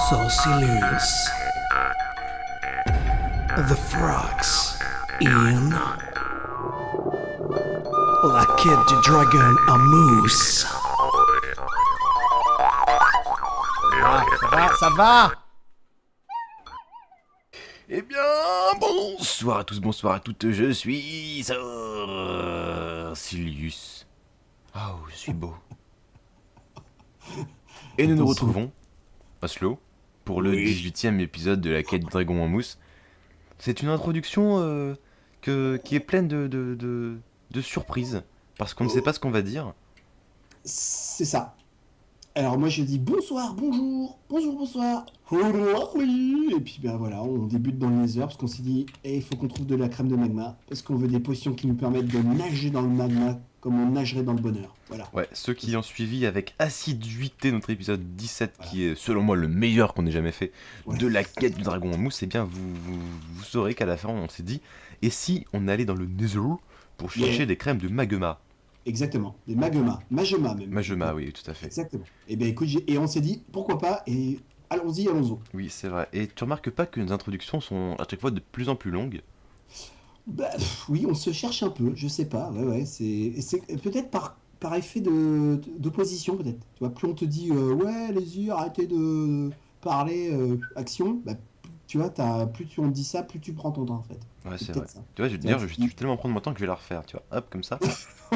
Saucilus. The frogs in La quête du dragon à mousse. Ça va. Eh bien, bonsoir à tous, bonsoir à toutes, je suis Silius. Oh, je suis beau. Et nous nous retrouvons, Oslo, pour le 18e épisode de la quête du dragon en mousse. C'est une introduction qui est pleine de surprises, parce qu'on ne sait pas ce qu'on va dire. C'est ça. Alors moi je dis bonsoir, bonjour, bonsoir. Oui. Et puis ben voilà, on débute dans le Nether parce qu'on s'est dit, il faut qu'on trouve de la crème de magma, parce qu'on veut des potions qui nous permettent de nager dans le magma comme on nagerait dans le bonheur. Voilà. Ouais, ceux qui ont suivi avec assiduité notre épisode 17, qui est selon moi le meilleur qu'on ait jamais fait, de la quête du dragon en mousse, eh bien vous saurez qu'à la fin on s'est dit, et si on allait dans le Nether pour chercher des crèmes de magma? Exactement, des magma, magma même. Magma, oui, tout à fait. Exactement. Et ben écoute, et on s'est dit, pourquoi pas, et allons-y. Oui, c'est vrai. Et tu remarques pas que nos introductions sont à chaque fois de plus en plus longues? Bah, oui, on se cherche un peu, je sais pas, ouais, c'est peut-être par effet d'opposition, peut-être. Tu vois, plus on te dit, ouais, les yeux, arrêtez de parler, action, bah, tu vois, plus on te dit ça, plus tu prends ton temps, en fait. Ouais, c'est vrai. Peut-être ça. Tu vois, d'ailleurs, je vais tellement prendre mon temps que je vais la refaire, tu vois. Hop, comme ça.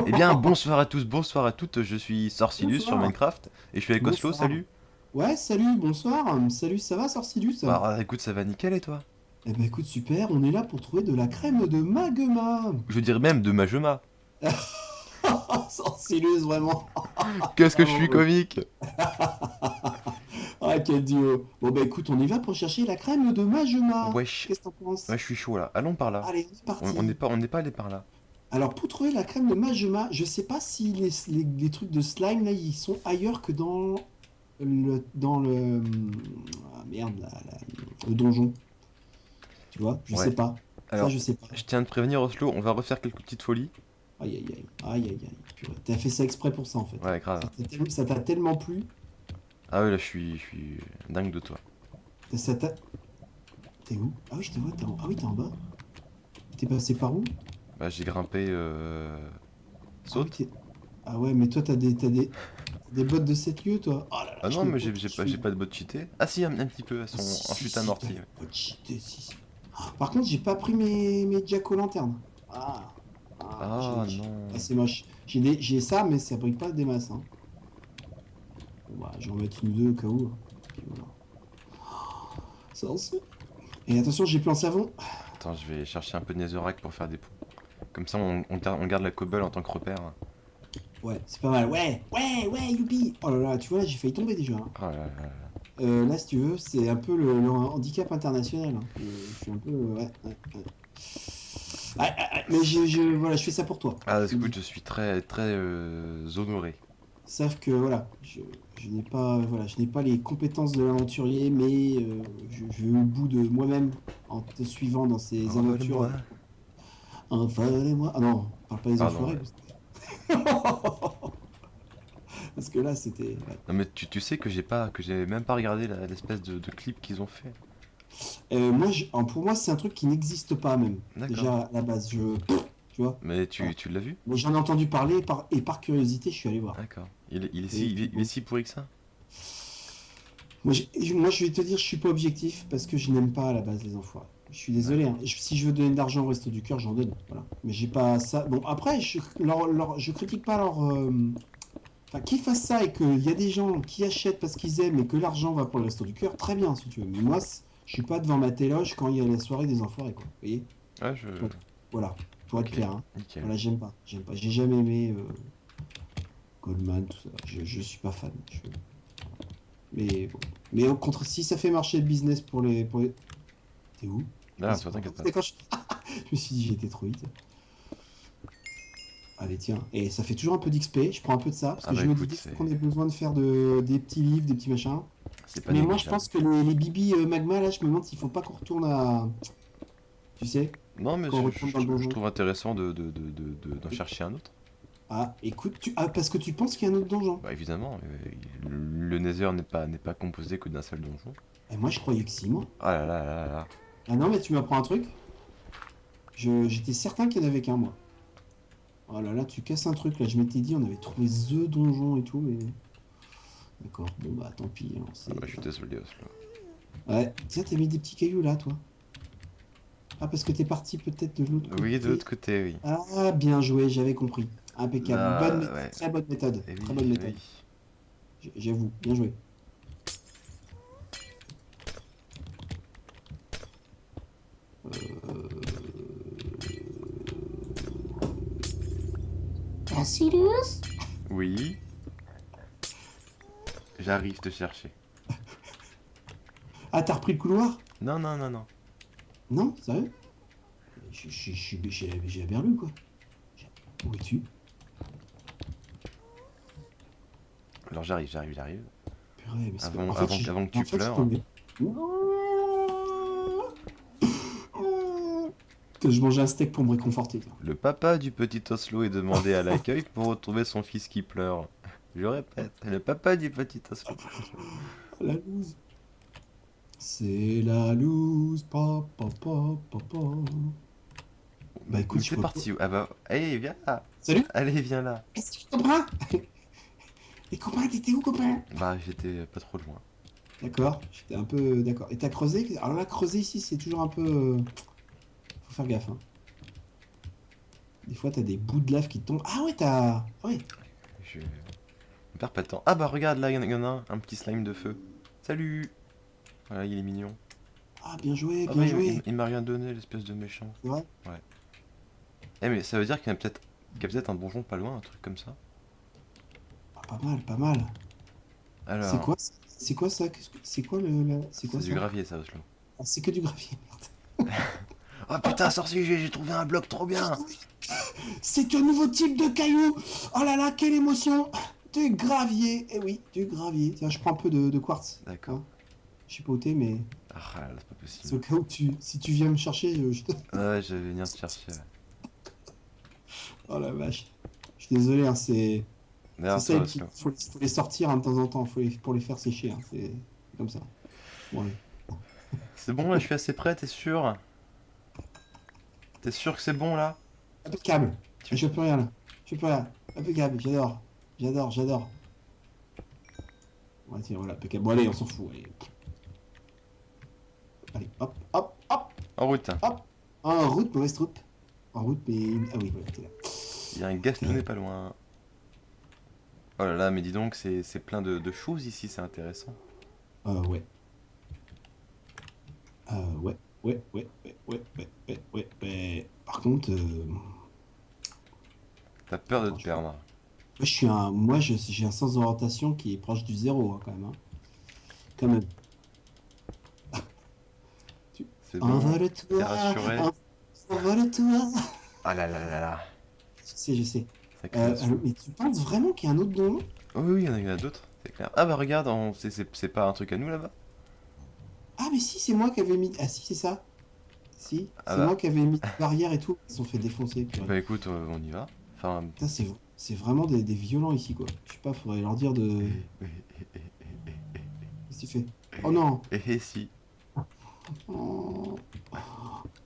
Eh bien, bonsoir à tous, bonsoir à toutes, je suis Sorcilus sur Bonsoir. Minecraft, et je suis avec Oslo, Bonsoir. salut. Ouais, salut, bonsoir, salut, ça va, Sorcilus? Bah, écoute, ça va nickel, et toi? Eh ben écoute, super, on est là pour trouver de la crème de magma. Je dirais même de Majema. Sorcilus, vraiment. Qu'est-ce que je suis comique! Ah, quel duo. Bon, bah écoute, on y va pour chercher la crème de magma. Wesh. Qu'est-ce que t'en penses? Ouais, je suis chaud, là. Allons par là. Allez, c'est parti. On n'est pas allé par là. Alors, pour trouver la crème de magma, je sais pas si les trucs de slime, là, ils sont ailleurs que dans le ah, merde, le donjon. Tu vois, je Ouais. sais pas. Alors, Ça, je sais pas. je tiens à te prévenir, Oslo, on va refaire quelques petites folies. Aïe, aïe, aïe. Aïe, aïe, aïe. Purée. T'as fait ça exprès pour ça, en fait. Ouais, grave. Ça t'a tellement plu. Ah ouais, là, je suis dingue de toi. Ça t'a... T'es où? Ah oui, je te vois. Ah oui, t'es en bas. T'es passé par où? Bah, j'ai grimpé, Ah oui, saute. Ah ouais, mais toi, t'as des bottes de 7 lieues, toi. Oh là là, Ah je non, n'ai mais pas de j'ai pas de bottes cheatées. Ah si, un petit peu, elles Ah, sont si, en si, chute si, amortie. t'as des Ouais. bottes cheatées, si. Par contre, j'ai pas pris mes jack-o'-lanterne. Ah, Ah j'ai... non. Ah, c'est moche. J'ai ça, mais ça brille pas des masses. Hein. Bon, bah, je vais en mettre une ou deux au cas où. Hein. Puis voilà. Ça en sait. Et attention, j'ai plus en savon. Attends, je vais chercher un peu de netherrack pour faire des ponts. Comme ça, on garde la cobble en tant que repère. Ouais, c'est pas mal. Ouais, youpi. Oh là là, tu vois, là, j'ai failli tomber déjà. Hein. Ah là là là. Là, si tu veux, c'est un peu le handicap international. Hein. Je suis un peu... Ouais. Mais voilà, je fais ça pour toi. Ah, écoute, je suis très très honoré. Sauf que voilà, je n'ai pas, voilà, je n'ai pas les compétences de l'aventurier, mais je vais au bout de moi-même en te suivant dans ces aventures. Envolez-moi. Ah non, on parle pas des Pardon, enfoirés. ouais. Parce que là, c'était. Ouais. Non mais tu sais que j'ai même pas regardé l'espèce de clip qu'ils ont fait. Moi, pour moi, c'est un truc qui n'existe pas même. D'accord. Déjà à la base, tu vois. Mais Voilà. tu l'as vu? Moi, j'en ai entendu parler et par curiosité, je suis allé voir. D'accord. Il Et est si pourri que ça? moi, je vais te dire, je suis pas objectif parce que je n'aime pas à la base les enfoirés. Je suis désolé, hein. Si je veux donner de l'argent au Resto du Cœur, j'en donne. Voilà. Mais j'ai pas ça. Bon, après, je critique pas leur. Enfin, qu'ils fassent ça et qu'il y a des gens qui achètent parce qu'ils aiment et que l'argent va pour le Resto du Cœur, très bien si tu veux. Mais moi, je suis pas devant ma téloge quand il y a la soirée des enfoirés, quoi. Vous voyez? Ouais, Voilà, pour être Ok, clair. Hein. nickel. Voilà, j'aime pas. J'ai jamais aimé Goldman, tout ça. Je suis pas fan. Mais bon. Mais au contraire, si ça fait marcher le business pour les... T'es où? Ah, ça t'inquiète pas. C'était quand je me suis dit j'étais trop vite. Allez, tiens. Et ça fait toujours un peu d'XP. Je prends un peu de ça. Parce Ah que bah je me écoute, dis c'est- qu'on ait besoin de faire des petits livres, des petits machins. C'est pas Mais moi, je négligeable. pense que les bibis magma, là, je me demande s'il faut pas qu'on retourne à... Tu sais? Non mais Quand on retourne dans le je donjon. trouve intéressant d'en chercher un autre. Ah, écoute, parce que tu penses qu'il y a un autre donjon. Bah évidemment, le Nether n'est pas composé que d'un seul donjon. Et moi, je croyais que si, moi. Ah là là là là. Ah non, mais tu m'apprends un truc. J'étais certain qu'il y en avait qu'un, moi. Oh là là, tu casses un truc, là. Je m'étais dit, on avait trouvé The Donjon et tout, mais... D'accord, bon bah tant pis. Hein, Ah bah je suis désolé Oslo. Ouais, tiens, t'as mis des petits cailloux là, toi. Ah, parce que t'es parti peut-être de l'autre côté. Oui, de l'autre côté, oui. Ah, bien joué, j'avais compris. Impeccable. Ah, ouais. Très bonne méthode. Eh oui, Très bonne méthode. oui. J'avoue, bien joué. Ah, Sirius? Oui. J'arrive te chercher. Ah, t'as repris le couloir? Non, non, non, non. Non, sérieux? J'ai la berlue, quoi. Où es-tu? Alors j'arrive. Purée, mais c'est Avant, en fait, avant, avant que tu en fait, je pleures. tombais. Que je mangeais un steak pour me réconforter. Là. Le papa du petit Oslo est demandé à l'accueil pour retrouver son fils qui pleure. Je répète, le papa du petit Oslo. La loose. C'est la loose. Pa, pa, pa, pa, pa. Bah écoute, Mais je c'est peux parti. Ah bah, allez, viens là. Salut. Allez, viens là. Est-ce que tu comprends? Et copain, t'étais où, copain? Bah, j'étais pas trop loin. D'accord, j'étais un peu d'accord. Et t'as creusé? Alors là, creuser ici, c'est toujours un peu. Faut faire gaffe. Hein. Des fois, t'as des bouts de lave qui tombent. Ah ouais, t'as. Ah ouais. Je ne perds pas de temps. Ah bah, regarde là, il y en a un petit slime de feu. Salut. Voilà, il est mignon. Ah, bien joué, Ah bien bah, joué. il m'a rien donné, l'espèce de méchant. C'est vrai? Eh, mais ça veut dire qu'il y a peut-être un donjon pas loin, un truc comme ça. Ah, pas mal, pas mal. Alors, C'est quoi? C'est quoi ça? C'est quoi c'est quoi c'est du ça? gravier, ça, Oslo. Ah, c'est que du gravier, merde. Oh putain, sorcier, j'ai trouvé un bloc trop bien. C'est un nouveau type de caillou. Oh là là, quelle émotion. Du gravier. Eh oui, du gravier. Tiens, je prends un peu de quartz. D'accord. Hein. Je sais pas où t'es, mais Ah là, c'est pas c'est au possible. cas où si tu viens me chercher, je te... Ouais, je vais venir te chercher. Oh la vache. Je suis désolé, hein, c'est Derrière ça, toi, et puis Oslo. faut les sortir hein, de temps en temps, pour les faire sécher. Hein, c'est comme ça. Bon, allez. C'est bon, là, je suis assez prêt, t'es sûr? T'es sûr que c'est bon, là? Impeccable. Je peux rien là. Je peux rien. Impeccable, j'adore. J'adore. Ouais, tiens, voilà, impeccable. Bon, allez, on s'en fout. Allez, hop. En route. En route, mauvaise route. En route, mais. Ah oui, voilà, t'es là. Il y a un Gastonnet pas loin. Oh là là, mais dis donc, c'est plein de choses ici, c'est intéressant. Ouais. Ouais. Par contre, T'as peur de Attends, te perdre. j'ai un sens d'orientation qui est proche du zéro, hein, quand même. Hein. Quand même. C'est bon, Envole-toi, t'es rassuré. envole-toi. Ah là là là là. Je sais. Ça craint. Mais tu penses vraiment qu'il y a un autre donjon? Oh oui, il y en a d'autres, c'est clair. Ah bah regarde, c'est pas un truc à nous là-bas? Ah, mais si, c'est moi qui avais mis. Ah, si, c'est ça. Si, Ah c'est bah. moi qui avais mis des barrières et tout. Ils se sont fait défoncer. Purée. Bah écoute, on y va. Enfin. Putain, c'est vraiment des violents ici, quoi. Je sais pas, faudrait leur dire de. Qu'est-ce que tu fais? Oh non! Eh si. Oh,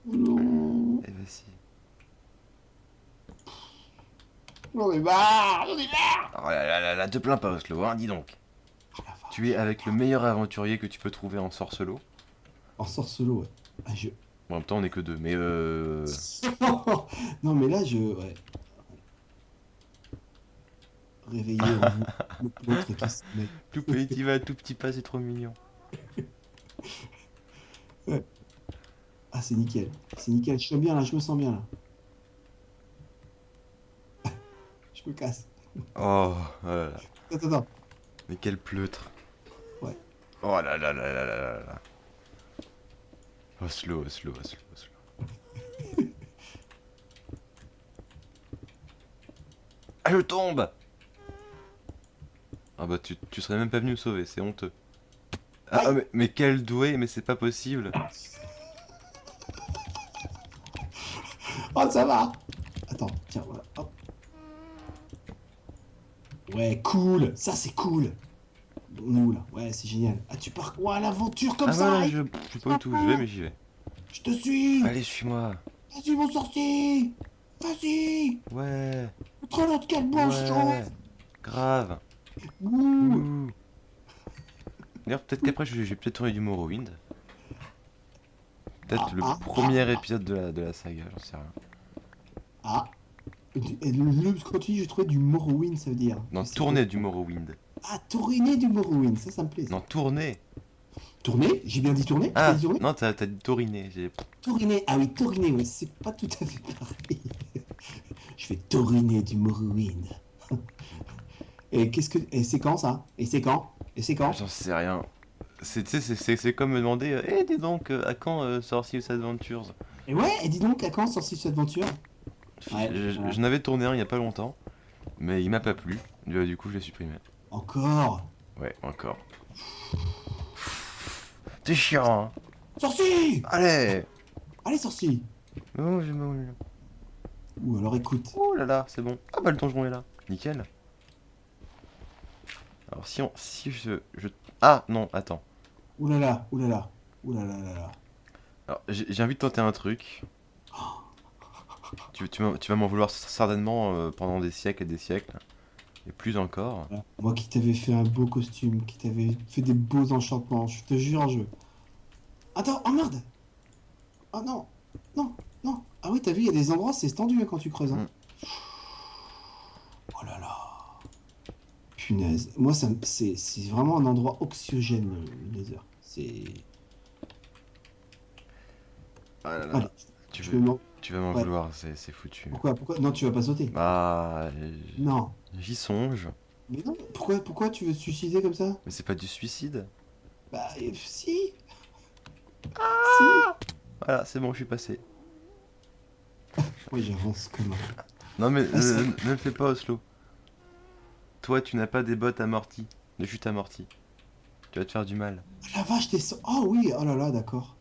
non! Eh bah si. J'en ai marre! Oh là là là là, te plains pas Oslo, hein, dis donc. Oh la vache. Tu es avec le meilleur aventurier que tu peux trouver en sorcelot. En sorcelot, ouais. Ah, Bon, en même temps, on est que deux, mais non, mais là, ouais. Réveillez en vous. L'autre qui se met. tout petit va, tout petit pas, c'est trop mignon. Ah, c'est nickel. C'est nickel. Je suis bien là, je me sens bien là. Je me casse. Oh, là là. Attends. Mais quel pleutre. Ouais. Oh là là là là là là là. Oslo. Ah, je tombe! Ah bah tu serais même pas venu me sauver, c'est honteux. Ah, mais quel doué, mais c'est pas possible. Oh, ça va! Attends, tiens, voilà. Hop. Ouais, cool. Ça, c'est cool. On est où, là? Ouais, c'est génial. Ah, tu pars quoi à l'aventure comme Ah ça? ouais, je sais pas où tout je vais, mais j'y vais. Je te suis. Allez, suis-moi. Vas-y, mon sorcier. Vas-y. Ouais, Entre l'autre, quel bon show. ouais, grave. Ouh. Ouh. D'ailleurs, peut-être qu'après, je vais peut-être tourner du Morrowind. Peut-être le premier épisode de la saga, j'en sais rien. Ah. Et quand tu dis j'ai trouvé du Morrowind, ça veut dire. Non, que c'est tourner quoi? du Morrowind. Ah, tourner du Morrowind, ça me plaît. Ça. Non, tourner. Tourner? J'ai bien dit tourner? J'ai pas Ah, dit tourner? non, t'as dit tauriner. Touriner. Ah oui, touriner, ouais, c'est pas tout à fait pareil. Je vais touriner du Morrowind. Et qu'est-ce que. Et c'est quand ça? Et c'est quand? Et c'est quand? J'en sais rien. Tu sais, c'est comme me demander, eh, dis donc, à quand Sorciers Adventures? Et ouais, et dis donc, à quand sortit cette aventure? Ouais, ouais. J'en avais tourné un il y a pas longtemps, mais il m'a pas plu. Du coup, je l'ai supprimé. Encore? Ouais, encore. T'es chiant, hein. Sorcier! Allez. Allez, sorcier! Oh, j'ai mal. Ou alors écoute. Oh là là, c'est bon. Ah bah le donjon est là. Nickel. Alors si je... Ah non, attends. Ouh là là, ouh là là, ouh là là là là. Alors j'ai envie de tenter un truc. Tu vas m'en vouloir certainement pendant des siècles et des siècles. Et plus encore. Voilà. Moi qui t'avais fait un beau costume, qui t'avais fait des beaux enchantements, je te jure, je... Attends, oh merde! Oh non, non, non. Ah oui, t'as vu, il y a des endroits, c'est tendu hein, quand tu creuses. Hein. Mm. Oh là là. Punaise. Moi, c'est vraiment un endroit oxygène, le Nether. C'est... Ah là là. Allez, Tu je veux, me mens. tu vas m'en Ouais. vouloir, c'est foutu. Pourquoi? Non, tu vas pas sauter. Ah, Non. j'y songe. Mais non, pourquoi tu veux te suicider comme ça? Mais c'est pas du suicide. Bah, si. Voilà, c'est bon, je suis passé. Oui, j'avance comme un... Non mais Ah, c'est- ne le fais pas Oslo. Toi tu n'as pas des bottes amorties, de chute amortie. Tu vas te faire du mal. La vache, t'es... Oh oui, oh là là, d'accord.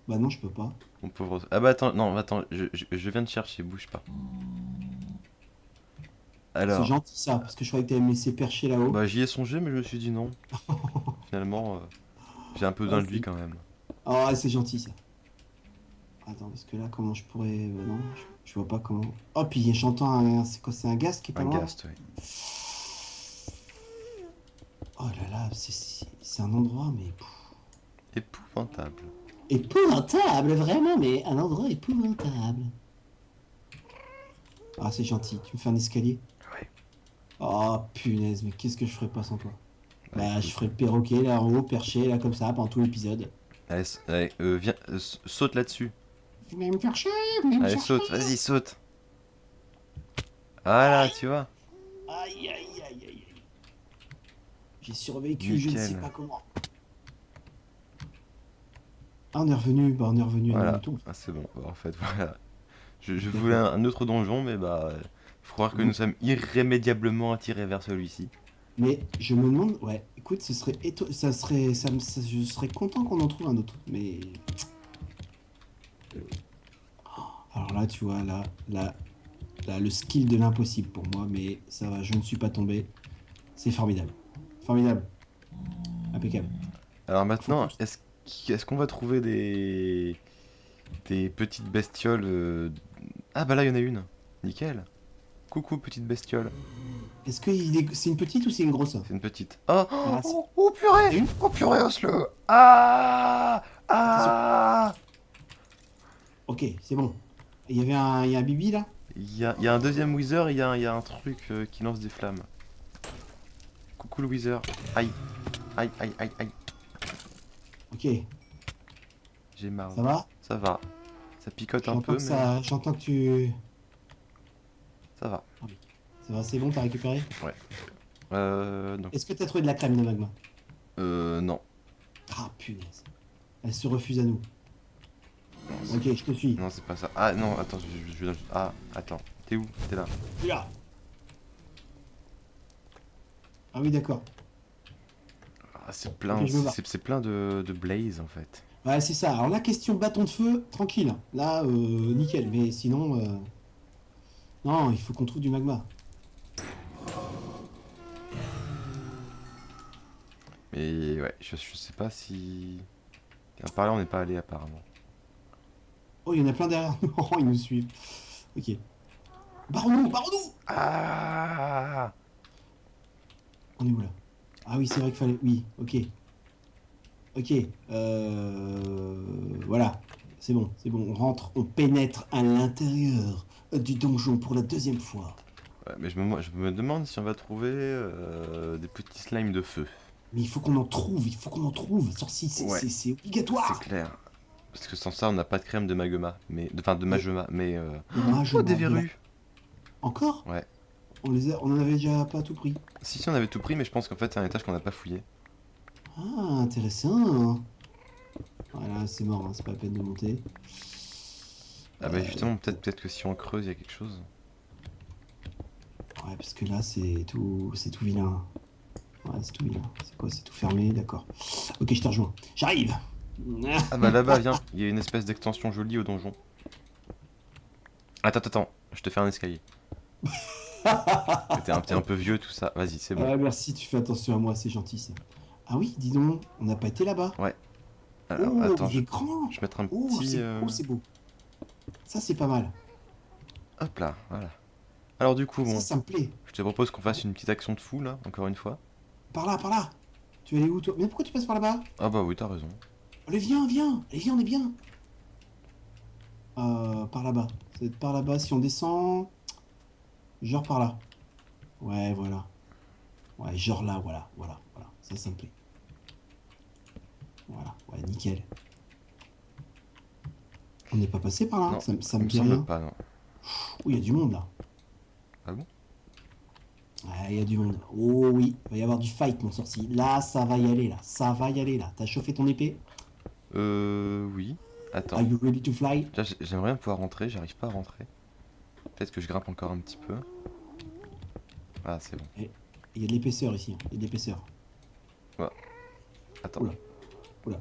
Bah non, je peux pas. Mon pauvre Oslo. Ah bah attends, non, attends, je viens de chercher, bouge pas. C'est Alors, gentil ça, parce que je croyais que t'allais me laisser percher là-haut. bah j'y ai songé mais je me suis dit non. Finalement, j'ai un peu besoin de lui quand même. Oh, c'est gentil ça. Attends, parce que là, comment je pourrais... Bah non, je vois pas comment... Oh, puis j'entends un... C'est quoi, c'est un gaz qui est pas Un loin? gast, ouais. Oh là là, c'est un endroit, mais... Épouvantable. Épouvantable, vraiment, mais un endroit épouvantable. Ah, c'est gentil, tu me fais un escalier? Ouais. Oh, punaise, mais qu'est-ce que je ferais pas sans toi? Bah, Bah, écoute. je ferais le perroquet là en haut, perché là comme ça pendant tout l'épisode. Allez, allez, viens, saute là-dessus. Venez me chercher, venez me Allez, chercher. saute, vas-y, saute. Voilà, tu vois. Aïe, aïe, aïe, aïe, aïe. J'ai survécu, je ne sais Nickel. pas comment. Ah, on est revenu, bah on est revenu à nos Voilà, moutons. ah, c'est bon. En fait, voilà. Je voulais un autre donjon, mais bah, faut croire que nous sommes irrémédiablement attirés vers celui-ci. Mais je me demande, ouais, écoute, ce serait ça serait, je serais content qu'on en trouve un autre. Mais alors là, tu vois, là, le skill de l'impossible pour moi, mais ça va, je ne suis pas tombé. C'est formidable, formidable, impeccable. Alors maintenant, est-ce qu'on va trouver des petites bestioles Ah bah là, il y en a une. Nickel. Coucou, petite bestiole. Est-ce que c'est une petite ou c'est une grosse? C'est une petite. Oh, Ah, c'est- oh purée! Oh purée, Oslo! Ah! Ah! Ok, c'est bon. Il y a un bibi là? Il y a un deuxième Wither et il y a un truc qui lance des flammes. Coucou le Wither. Aïe. Aïe, aïe, aïe, aïe. Ok, J'ai marre. ça va? Ça va. Ça picote un peu, mais J'entends que tu... ça va. Ça va, c'est bon, t'as récupéré? Donc, Est-ce que t'as trouvé de la crème de magma? non. Ah, punaise. Elle se refuse à nous. Non, Ok, je te suis. non, c'est pas ça. Ah non, attends, Ah, attends. T'es où? T'es là. Là. Ah oui, d'accord. Ah, c'est plein, Ok, je me barre. c'est plein de blaze en fait. Ouais, c'est ça. Alors la question bâton de feu, tranquille. Là, nickel. Mais sinon... Non, il faut qu'on trouve du magma. Mais ouais, je sais pas si... Par là, on n'est pas allé apparemment. Oh, il y en a plein derrière nous. Oh, ils nous suivent. Ok. Barre-nous, barre-nous. Ah! On est où là? Ah oui, c'est vrai qu'il fallait. Oui, ok. Ok. Voilà. C'est bon, c'est bon. On rentre, on pénètre à l'intérieur du donjon pour la deuxième fois. Ouais, mais je me demande si on va trouver des petits slimes de feu. Mais il faut qu'on en trouve, il faut qu'on en trouve. Sorci, Ouais. c'est C'est obligatoire. clair. Parce que sans ça, on n'a pas de crème de magma. Enfin, de magma, mais... Dommage, Oh, on des a de la- verrues! Encore? Ouais. On en avait déjà pas tout pris. Si, on avait tout pris, mais je pense qu'en fait, c'est un étage qu'on n'a pas fouillé. Ah, intéressant. Voilà, c'est mort, hein, c'est pas la peine de monter. Ah bah justement, peut-être que si on creuse, il y a quelque chose. Ouais, parce que là, c'est tout vilain. Ouais, c'est tout vilain. C'est quoi? C'est tout fermé, d'accord. Ok, je te rejoins. J'arrive. Ah bah là-bas, viens, il y a une espèce d'extension jolie au donjon. Attends, je te fais un escalier. T'es un peu vieux, tout ça. Vas-y, c'est bon. Ah, merci, tu fais attention à moi, c'est gentil ça. Ah oui, dis donc, on n'a pas été là-bas. Alors, Oh, attends, il est grand. je vais mettre un Oh, petit... c'est beau. Ça, c'est pas mal. Hop là, voilà. Alors du coup, bon, Ça me plaît. je te propose qu'on fasse une petite action de fou, là, encore une fois. Par là, par là. Tu vas aller où, toi? Mais pourquoi tu passes par là-bas? Ah bah oui, t'as raison. Allez, viens, viens. Allez, viens, on est bien. Par là-bas. Ça va être par là-bas. Si on descend... Genre par là. Ouais, voilà. Ouais, genre là, voilà. Ça me plaît. Voilà, ouais, nickel. On n'est pas passé par là, Non, ça me il me dit semble rien. pas, non. Oh, il y a du monde là. Ah bon? Ouais, il y a du monde. Oh oui, il va y avoir du fight, mon sorcier. Là, ça va y aller, là. Ça va y aller, là. T'as chauffé ton épée? Oui. Are Attends. you ready to fly? Déjà, j'aimerais bien pouvoir rentrer, j'arrive pas à rentrer. Peut-être que je grimpe encore un petit peu. Ah, c'est bon. Il y a de l'épaisseur ici, hein. Il y a de l'épaisseur. Attends. Oula. Oula.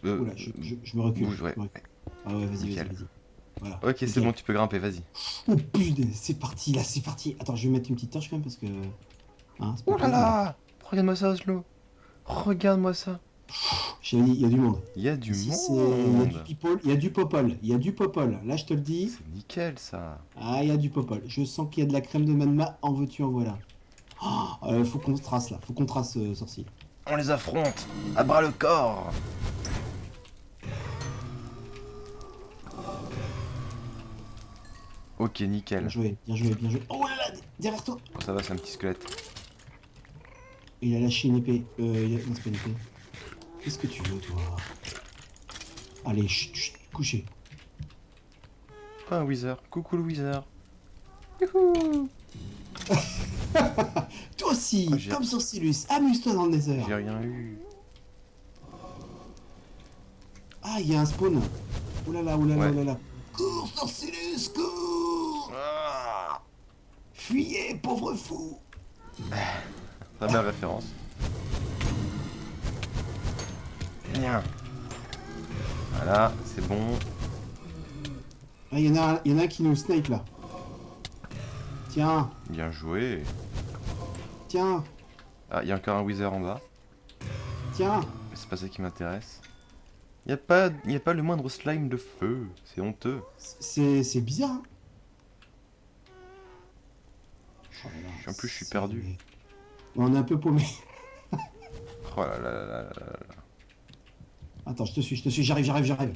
Oula, je me recule. bouge, je ouais. me recule. Ah ouais, vas-y, Nickel. vas-y. Voilà. Ok, c'est Nickel. bon, tu peux grimper, vas-y. Oh putain, c'est parti, là, c'est parti. Attends, je vais mettre une petite torche quand même parce que... Hein, c'est pas Oh là cool, là! Regarde-moi ça, Oslo! Regarde-moi ça! J'ai dit, il y a du monde. Il y a du Ici, monde! il y a du people, il y a du popol, il y a du popol. Là, je te le dis. C'est nickel ça! Ah, il y a du popol. Je sens qu'il y a de la crème de magma. En veux-tu, en voilà. Faut qu'on se trace là. Faut qu'on trace, sorcier. On les affronte! À bras le corps! Ok, nickel. Bien joué, bien joué, bien joué. Oh là là, derrière toi. Oh, ça va, c'est un petit squelette. Il a lâché une épée. Non, c'est pas une épée. Qu'est-ce que tu veux, toi? Allez, chut, chut, couché. Oh, un Wither. Coucou le Wither. Youhou! Toi aussi, Oh, j'ai- comme Sorcilus, amuse-toi dans le Nether. J'ai rien eu. Ah, il y a un spawn. Oh là là, oh là là, Ouais. oh là là. Cours, Sorcilus, cours! Ah, Fuyez, pauvre fou! très belle référence. Bien. Voilà, c'est bon. Ah, il y en a un qui nous snipe là. Tiens, Bien joué. tiens, Ah, il y a encore un Wither en bas. tiens. Mais c'est pas ça qui m'intéresse. Y a pas le moindre slime de feu. C'est honteux. C'est bizarre. Hein. Oh là là, En plus, je suis c'est- perdu. On est un peu paumé. Oh là là là là là là. Attends, je te suis, j'arrive.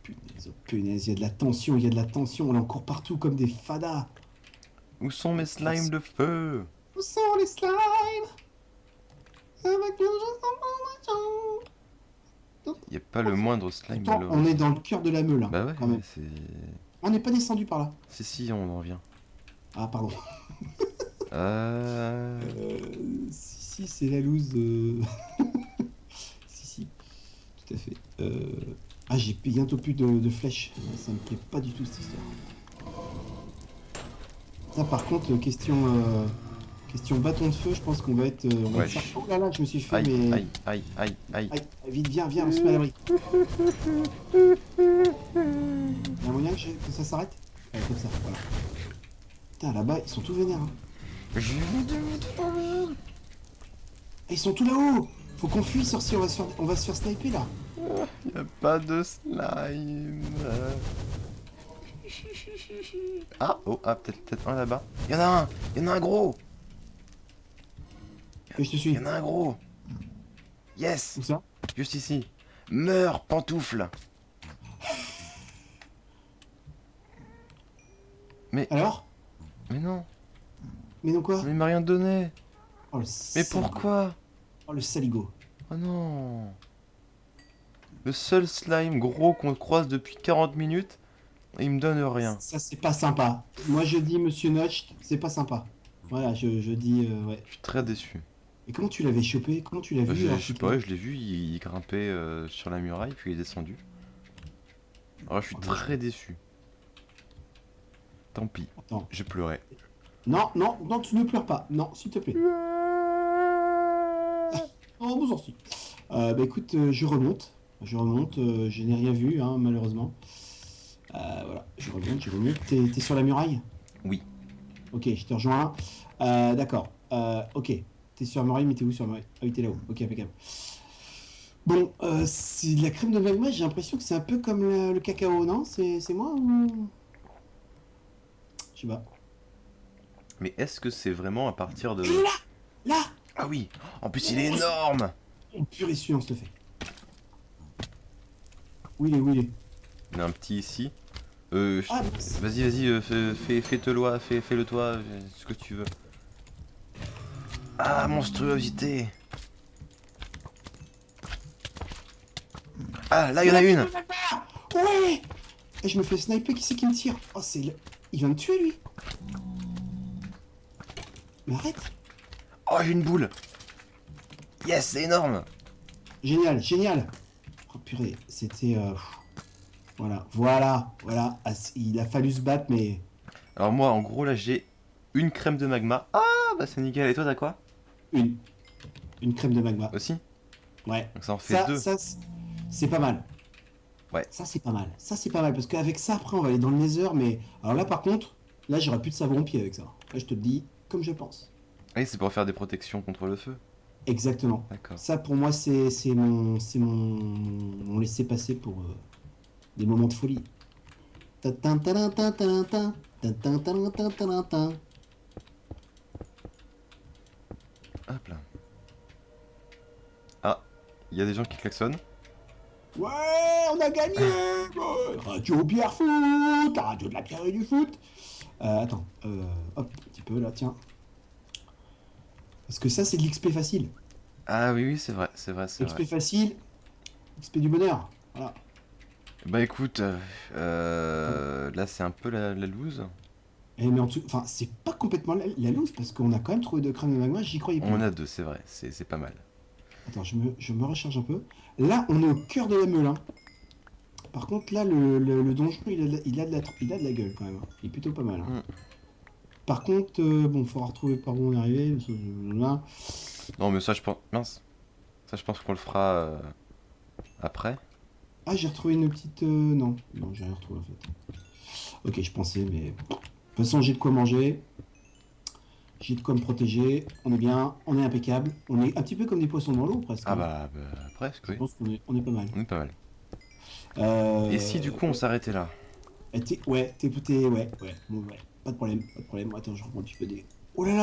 Punaise, oh punaise, il y a de la tension, il y a de la tension. On en court partout comme des fadas. Où sont mes slimes de feu? Où sont les slimes? Avec le Y a pas le moindre slime Pourtant, malheureux. on est dans le cœur de la meule, hein, Bah ouais, quand même. c'est... On n'est pas descendu par là. Si, on en vient. Ah, pardon. Si, c'est la loose. Si, tout à fait. Ah, j'ai bientôt plus de flèches. Ça me plaît pas du tout cette histoire. Ça, par contre, question bâton de feu, je pense qu'on va être. On va Ouais, être sorti. Oh là là, je me suis fait. Aïe, mais... aïe, aïe, aïe, aïe. Aïe, vite, viens, on se met à l'abri. Il y a moyen que ça s'arrête? Ouais, comme ça, voilà. Putain, là-bas, ils sont tous vénères. Hein. Ah, ils sont tous là-haut! Faut qu'on fuit, sorcier, on va se faire sniper là. Y a pas de slime. Ah, oh, ah, peut-être un là-bas. Y'en a un gros. Que je te suis. Y'en a un gros. Yes, Où ça? juste ici. Meurs, pantoufle. Alors? Mais non, Mais non quoi? mais il m'a rien donné. Oh le Mais saligo. pourquoi? Oh le saligo. Oh non. Le seul slime gros qu'on croise depuis 40 minutes, et il me donne rien. Ça c'est pas sympa. Moi je dis Monsieur Notch, c'est pas sympa. Voilà, je dis ouais. Je suis très déçu. Et comment tu l'avais chopé? Comment tu l'as vu? Je alors sais que- pas, je l'ai vu, il grimpait sur la muraille, puis il est descendu. Alors je suis très déçu. Tant pis, Attends. je pleurais. Non, non, non, tu ne pleures pas. Non, s'il te plaît. Oh, bon sorti. Bah écoute, je remonte. Je n'ai rien vu, hein, malheureusement. Voilà, je remonte. T'es sur la muraille? Oui. Ok, je te rejoins. D'accord. Ok. T'es sur la muraille, mais t'es où sur la muraille? Ah oui, t'es là-haut. Ok, impeccable. Bon, c'est la crème de magma, j'ai l'impression que c'est un peu comme le cacao, non? C'est moi ou... Je sais pas. Mais est-ce que c'est vraiment à partir de... Il est là! Là! Ah oui. En plus il est énorme. Oh, purée, celui-là, on se le fait. Où il est? Où il est? Il y en a un petit ici. Ah, mince. Vas-y, fais-le toi, ce que tu veux. Ah, monstruosité. Ah, là, il y en a une. Ouais! Et je me fais sniper, qui c'est qui me tire? Oh, c'est le... Il va me tuer, lui! Mais arrête! Oh, j'ai une boule. Yes, c'est énorme. Génial, génial! Oh, purée, c'était... Voilà. Ah, il a fallu se battre, mais... Alors moi, en gros, là, j'ai une crème de magma. Ah, bah c'est nickel. Et toi, t'as quoi? Une. Une crème de magma. Aussi? Ouais. Donc ça en fait deux. Ça, c'est pas mal. Ouais. Ça, c'est pas mal. Ça, c'est pas mal. Parce qu'avec ça, après, on va aller dans le Nether, mais... Alors là, par contre, là, j'aurais plus de savon pied avec ça. Là, je te le dis comme je pense. Oui, c'est pour faire des protections contre le feu. Exactement. D'accord. Ça, pour moi, c'est mon laisser-passer pour des moments de folie. Ta-tin-ta-tin-ta-tin-tin, ta-tin-ta-tin-ta-tin-tin. Hop là. Ah, il y a des gens qui klaxonnent. Ouais, on a gagné! Ouais, Radio Bière Foot! La radio de la bière et du foot! Attends, hop, un petit peu là, tiens. Parce que ça, c'est de l'XP facile. Ah oui, c'est vrai, c'est vrai. XP facile, XP du bonheur. Voilà. Bah écoute, là c'est un peu la loose. Et mais en tout, enfin, c'est pas complètement la loose parce qu'on a quand même trouvé de crème de magma, j'y croyais pas. On a deux, c'est vrai, c'est pas mal. Attends, je me recharge un peu. Là, on est au cœur de la meule. Hein. Par contre, là, le donjon, il a de la gueule quand même. Il est plutôt pas mal. Hein. Par contre, bon, faudra retrouver par où on est arrivé. Parce que, là. Non mais ça je pense... Mince. Ça je pense qu'on le fera après. Ah, j'ai retrouvé une petite... Non, j'ai rien retrouvé en fait. Ok, je pensais, mais... De toute façon, j'ai de quoi manger. J'ai de quoi me protéger. On est bien, on est impeccable. On est un petit peu comme des poissons dans l'eau, presque. Ah hein. bah presque, Je oui. pense on est pas mal. On est pas mal. Euh, Et si du coup on s'arrêtait là? ouais, ouais. Bon, ouais. Pas de problème, pas de problème. Attends, je reprends un petit peu des... Oh là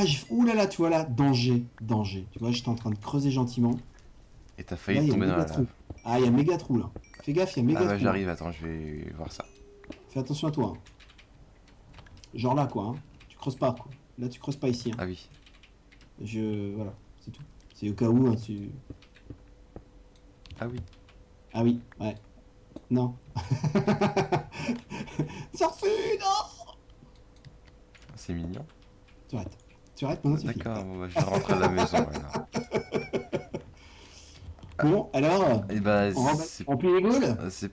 là, tu vois là, danger. Tu vois, j'étais en train de creuser gentiment. Et t'as Là, failli il y a un tomber dans la méga trou. lave. Ah, il y a un méga trou là. Fais gaffe, il y a un méga Ah trou. bah là. j'arrive, attends, je vais voir ça. Fais attention à toi. Hein. Genre là, quoi. Hein. Tu creuses pas, quoi. Là, tu creuses pas ici. Hein. Ah oui. Voilà, c'est tout. C'est au cas où, hein, tu... Ah oui. Ah oui, ouais. Non. Sorti, non. C'est mignon. Tu arrêtes. Tu arrêtes, maintenant c'est fini. D'accord, bon, bah, je vais rentrer à la maison alors. Bon, alors, Et bah on remplit les gaules. ouais, c'est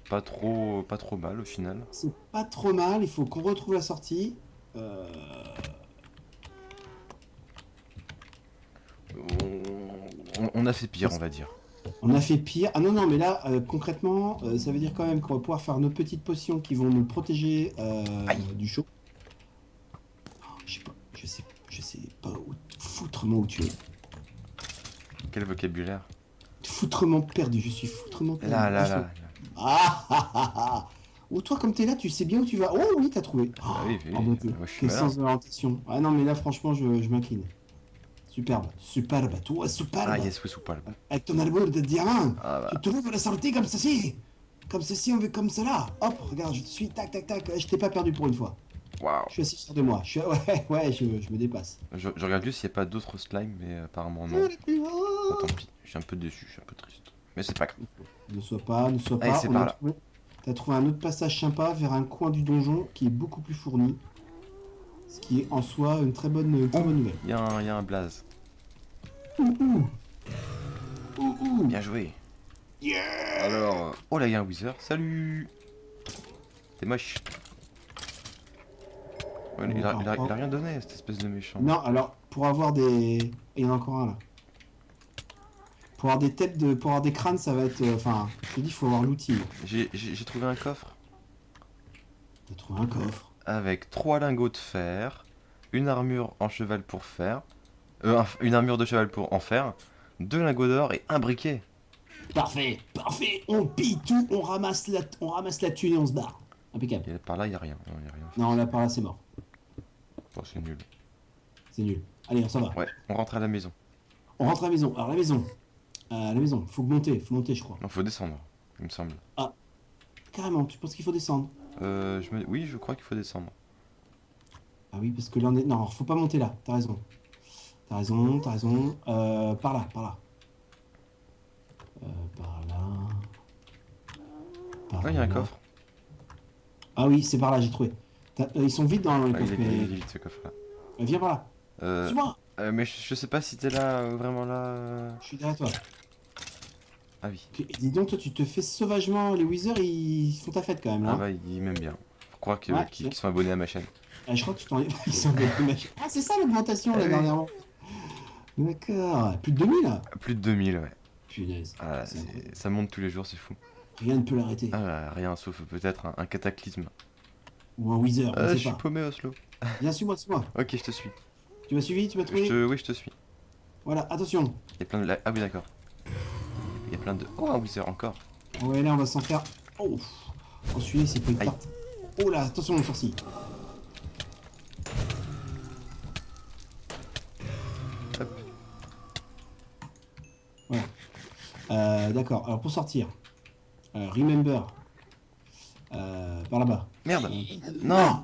pas trop mal au final. C'est pas trop mal, il faut qu'on retrouve la sortie. On a fait pire, on va dire. On a fait pire. Ah non, non, mais là, concrètement, ça veut dire quand même qu'on va pouvoir faire nos petites potions qui vont nous protéger du chaud. Oh, je sais pas où foutre moi où tu es. Quel vocabulaire? Foutrement perdu, je suis foutrement perdu. Là. Ah. Oh, toi, comme t'es là, tu sais bien où tu vas. Oh oui, t'as trouvé. Bah oui, Oh, bon, moi je suis quel malin. sens d'orientation. Ah non, mais là, franchement, je m'incline. Superbe, superbe, toi, superbe. Ah yes, oui, sous poil. Avec ton armure de diamant, Ah bah. tu trouves la sortie comme ceci. Comme ceci, on veut comme cela. Hop, regarde, je te suis, tac, tac, tac. Je t'ai pas perdu pour une fois. Waouh. Je suis assis sur de moi. Ouais, je me dépasse. Je regarde juste s'il n'y a pas d'autres slimes, mais apparemment non. Bon, tant pis, je suis un peu déçu, je suis un peu triste. Mais c'est pas grave. Ne sois pas, ne sois Allez, pas. c'est On par a là. trouvé- T'as trouvé un autre passage sympa vers un coin du donjon qui est beaucoup plus fourni. Ce qui est en soi une très bonne nouvelle. Il y a un blaze. Ouh. Bien joué. Alors. Oh là, il y a un Wither. Salut. T'es moche. Ouais, il a rien donné, cette espèce de méchant. Non, alors, pour avoir des... Il y en a encore un là. Pour avoir des têtes de... Pour avoir des crânes, ça va être... Enfin, je te dis, il faut avoir l'outil. J'ai trouvé un coffre T'as trouvé un coffre. avec 3 lingots de fer, une armure en cheval pour fer, une armure de cheval pour en fer, 2 lingots d'or et un briquet. Parfait, parfait. On pille tout, on ramasse la thune et on se barre. Impeccable. Et par là, il y a rien. Non, y a rien. Non, là, par là, c'est mort. Bon, c'est nul. C'est nul. Allez, on s'en va. Ouais, on rentre à la maison. On rentre à la maison. Alors, la maison. Faut monter, je crois. Non, faut descendre, il me semble. Carrément, tu penses qu'il faut descendre? Oui, je crois qu'il faut descendre. Ah oui, parce que là, on est... Non, faut pas monter là. T'as raison. T'as raison. Par là. Par là. Par Ouais, il y a un là. coffre. Ah oui, c'est par là, j'ai trouvé. Ils sont vides dans les Ah, coffres, il est mais... vide ce coffre là. Viens par là. Suis-moi. Mais je sais pas si t'es là, vraiment là. Je suis derrière toi. Ah oui. Ok, dis donc, toi, tu te fais sauvagement. Les Wizards, ils font ta fête quand même, là. Ah bah, il m'aime bien. Faut croire Ouais, qu'ils sont abonnés à ma chaîne. Ah, je crois que tu t'en... Ils sont Ah, c'est ça l'augmentation, là, oui. dernièrement. D'accord. Plus de 2000, là. Plus de 2000, ouais. Punaise. Ah, C'est incroyable. ça monte tous les jours, c'est fou. Rien ne peut l'arrêter. Ah, rien sauf peut-être un cataclysme. Ou un Wizard, on Je ne sait suis pas. paumé, Oslo. Viens, suis-moi. Ok, je te suis. Tu m'as suivi, tu m'as trouvé? Oui, je te suis. Voilà, attention. Il y a plein de... Ah oui, d'accord. Il y a plein de... Oh, un Wither, encore. Ouais, là, on va s'en faire... Oh, celui-là, c'est pas une Aïe. tarte. Oh là, attention, mon sourcil. Hop. Voilà. D'accord, alors pour sortir, remember, par là-bas. Merde. Non.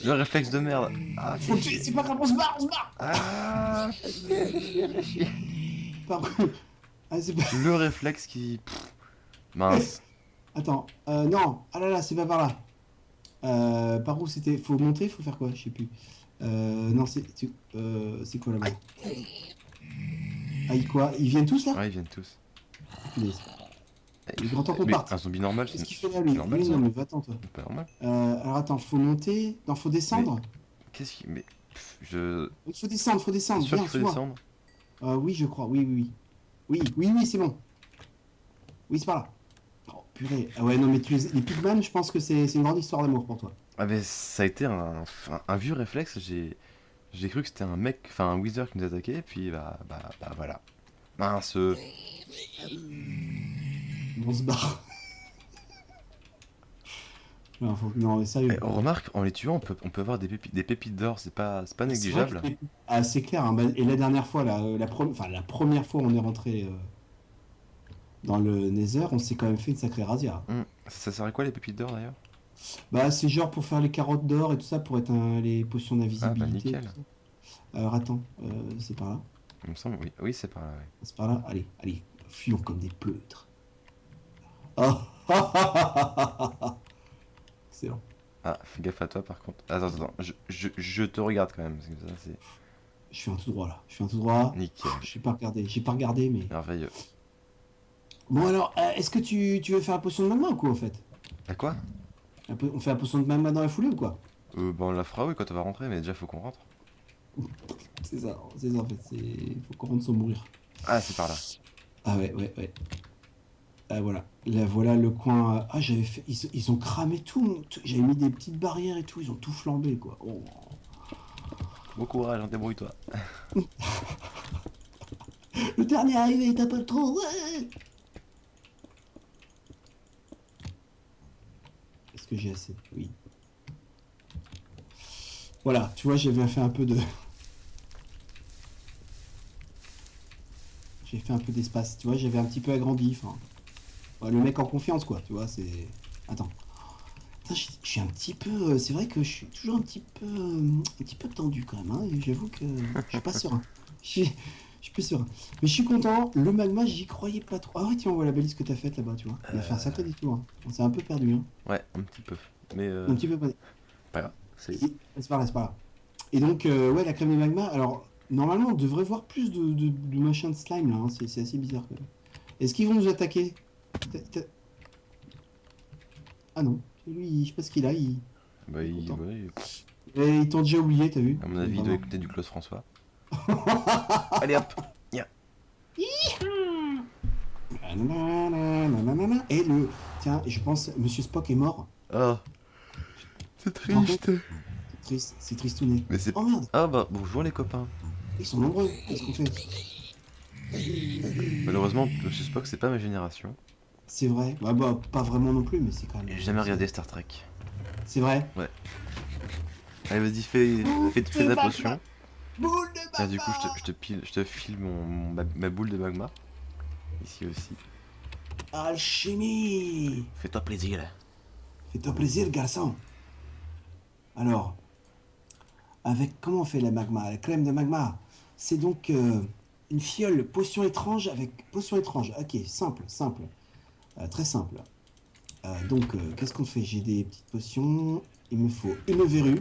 Le réflexe de merde. Ah, Faut le tuer, c'est pas grave, on se barre. Ah. Par contre... Ah, c'est pas... Le réflexe qui... Pff. Mince. Attends, non, ah là là, c'est pas par là. Par où c'était? Faut monter, faut faire quoi? Je sais plus. Non, c'est quoi là-bas? Ah, quoi? Ils viennent tous là? Ouais, ils viennent tous. Punaise. Il est grand temps qu'on Mais parte. un zombie normal, Qu'est-ce c'est qu'il fait là, lui? normal, Oui, ça. non, mais va-t'en, toi. pas normal. Alors attends, faut monter. Non, faut descendre. Qu'est-ce qui... Mais... pff, je... Il faut descendre, T'es sûr Viens, qu'il faut suis-moi. descendre? Oui, je crois. Oui. Oui, c'est bon. Oui, c'est par là. Oh, purée. Ah ouais, non, mais les Pigman, je pense que c'est une grande histoire d'amour pour toi. Ah mais ça a été un vieux réflexe, j'ai cru que c'était un mec, enfin un Wither qui nous attaquait, et puis bah voilà. Mince. On se barre. Non, mais sérieux. Remarque, en les tuant, on peut avoir des pépites d'or, c'est pas négligeable. C'est vrai que ah, c'est clair. Hein, bah, et la dernière fois, là, la première fois où on est rentré dans le Nether, on s'est quand même fait une sacrée razzia. Ça sert à quoi les pépites d'or d'ailleurs? Bah, c'est genre pour faire les carottes d'or et tout ça, pour être les potions d'invisibilité. Ah, bah, nickel. tout ça. Alors attends, c'est par là. Il me semble, oui c'est par là, ouais. C'est par là. Allez, fuyons comme des pleutres. Oh. Excellent. Ah, fais gaffe à toi par contre. Attends, je te regarde quand même, parce que ça c'est Je fais un tout droit là. nickel. J'ai pas regardé, mais. Merveilleux. Bon alors, est-ce que tu veux faire la potion de magma ou quoi en fait? À quoi? On fait la potion de magma dans la foulée ou quoi? Bah on la fera oui quand on va rentrer, mais déjà faut qu'on rentre. C'est ça en fait. Faut qu'on rentre sans mourir. Ah c'est par là. Ah ouais. Ah voilà. Là voilà le coin. Ah j'avais fait. Ils ont cramé tout. J'avais mis des petites barrières et tout. Ils ont tout flambé quoi. Oh. Bon courage, hein, débrouille-toi. Le dernier arrivé, t'as pas le trop, ouais. Est-ce que j'ai assez? Oui. Voilà, tu vois, j'avais fait un peu de... J'ai fait un peu d'espace, tu vois, j'avais un petit peu agrandi, enfin... Ouais, le mec en confiance, quoi, tu vois, c'est... Attends. Putain, je suis un petit peu... c'est vrai que je suis toujours un petit peu tendu, quand même, hein, et j'avoue que je suis pas serein. Je suis plus serein. Mais je suis content, le magma, j'y croyais pas trop. Ah ouais, tiens, on voit la balise que t'as faite là-bas, tu vois. Il a fait un sacré détour, hein. On s'est un peu perdu, hein. Ouais, un petit peu. Mais Un petit peu pas... pas grave. C'est pas grave, c'est pas grave. Et donc, ouais, la crème de magma, alors, normalement, on devrait voir plus de machin de slime, là, hein. C'est assez bizarre, quand même. Est-ce qu'ils vont nous attaquer? Ah non, lui, je sais pas ce qu'il a, Bah, il est content. ouais, Et ils t'ont déjà oublié, t'as vu? à mon avis, il doit écouter du Claude François. Allez hop. Nya. Nanana. Et le... Tiens, je pense, Monsieur Spock est mort. Ah, c'est Tu te rends compte? triste. C'est triste, c'est tristouné. Mais c'est... Oh merde, Ah bah, bonjour les copains. ils sont nombreux, qu'est-ce qu'on fait? Malheureusement, Monsieur Spock, c'est pas ma génération. C'est vrai, bah, pas vraiment non plus, mais c'est quand même... J'ai jamais regardé Star Trek. C'est vrai. Allez, vas-y, fais ta magma. potion. Boule de Tiens, du coup, magma. je te file ma boule de magma. Ici aussi. Alchimie. Fais-toi plaisir. Fais-toi plaisir, garçon. Alors, avec comment on fait la magma? La crème de magma. C'est donc une fiole potion étrange avec potion étrange. Ok, simple, simple. Très simple. Donc, qu'est-ce qu'on fait? J'ai des petites potions. Il me faut une verrue.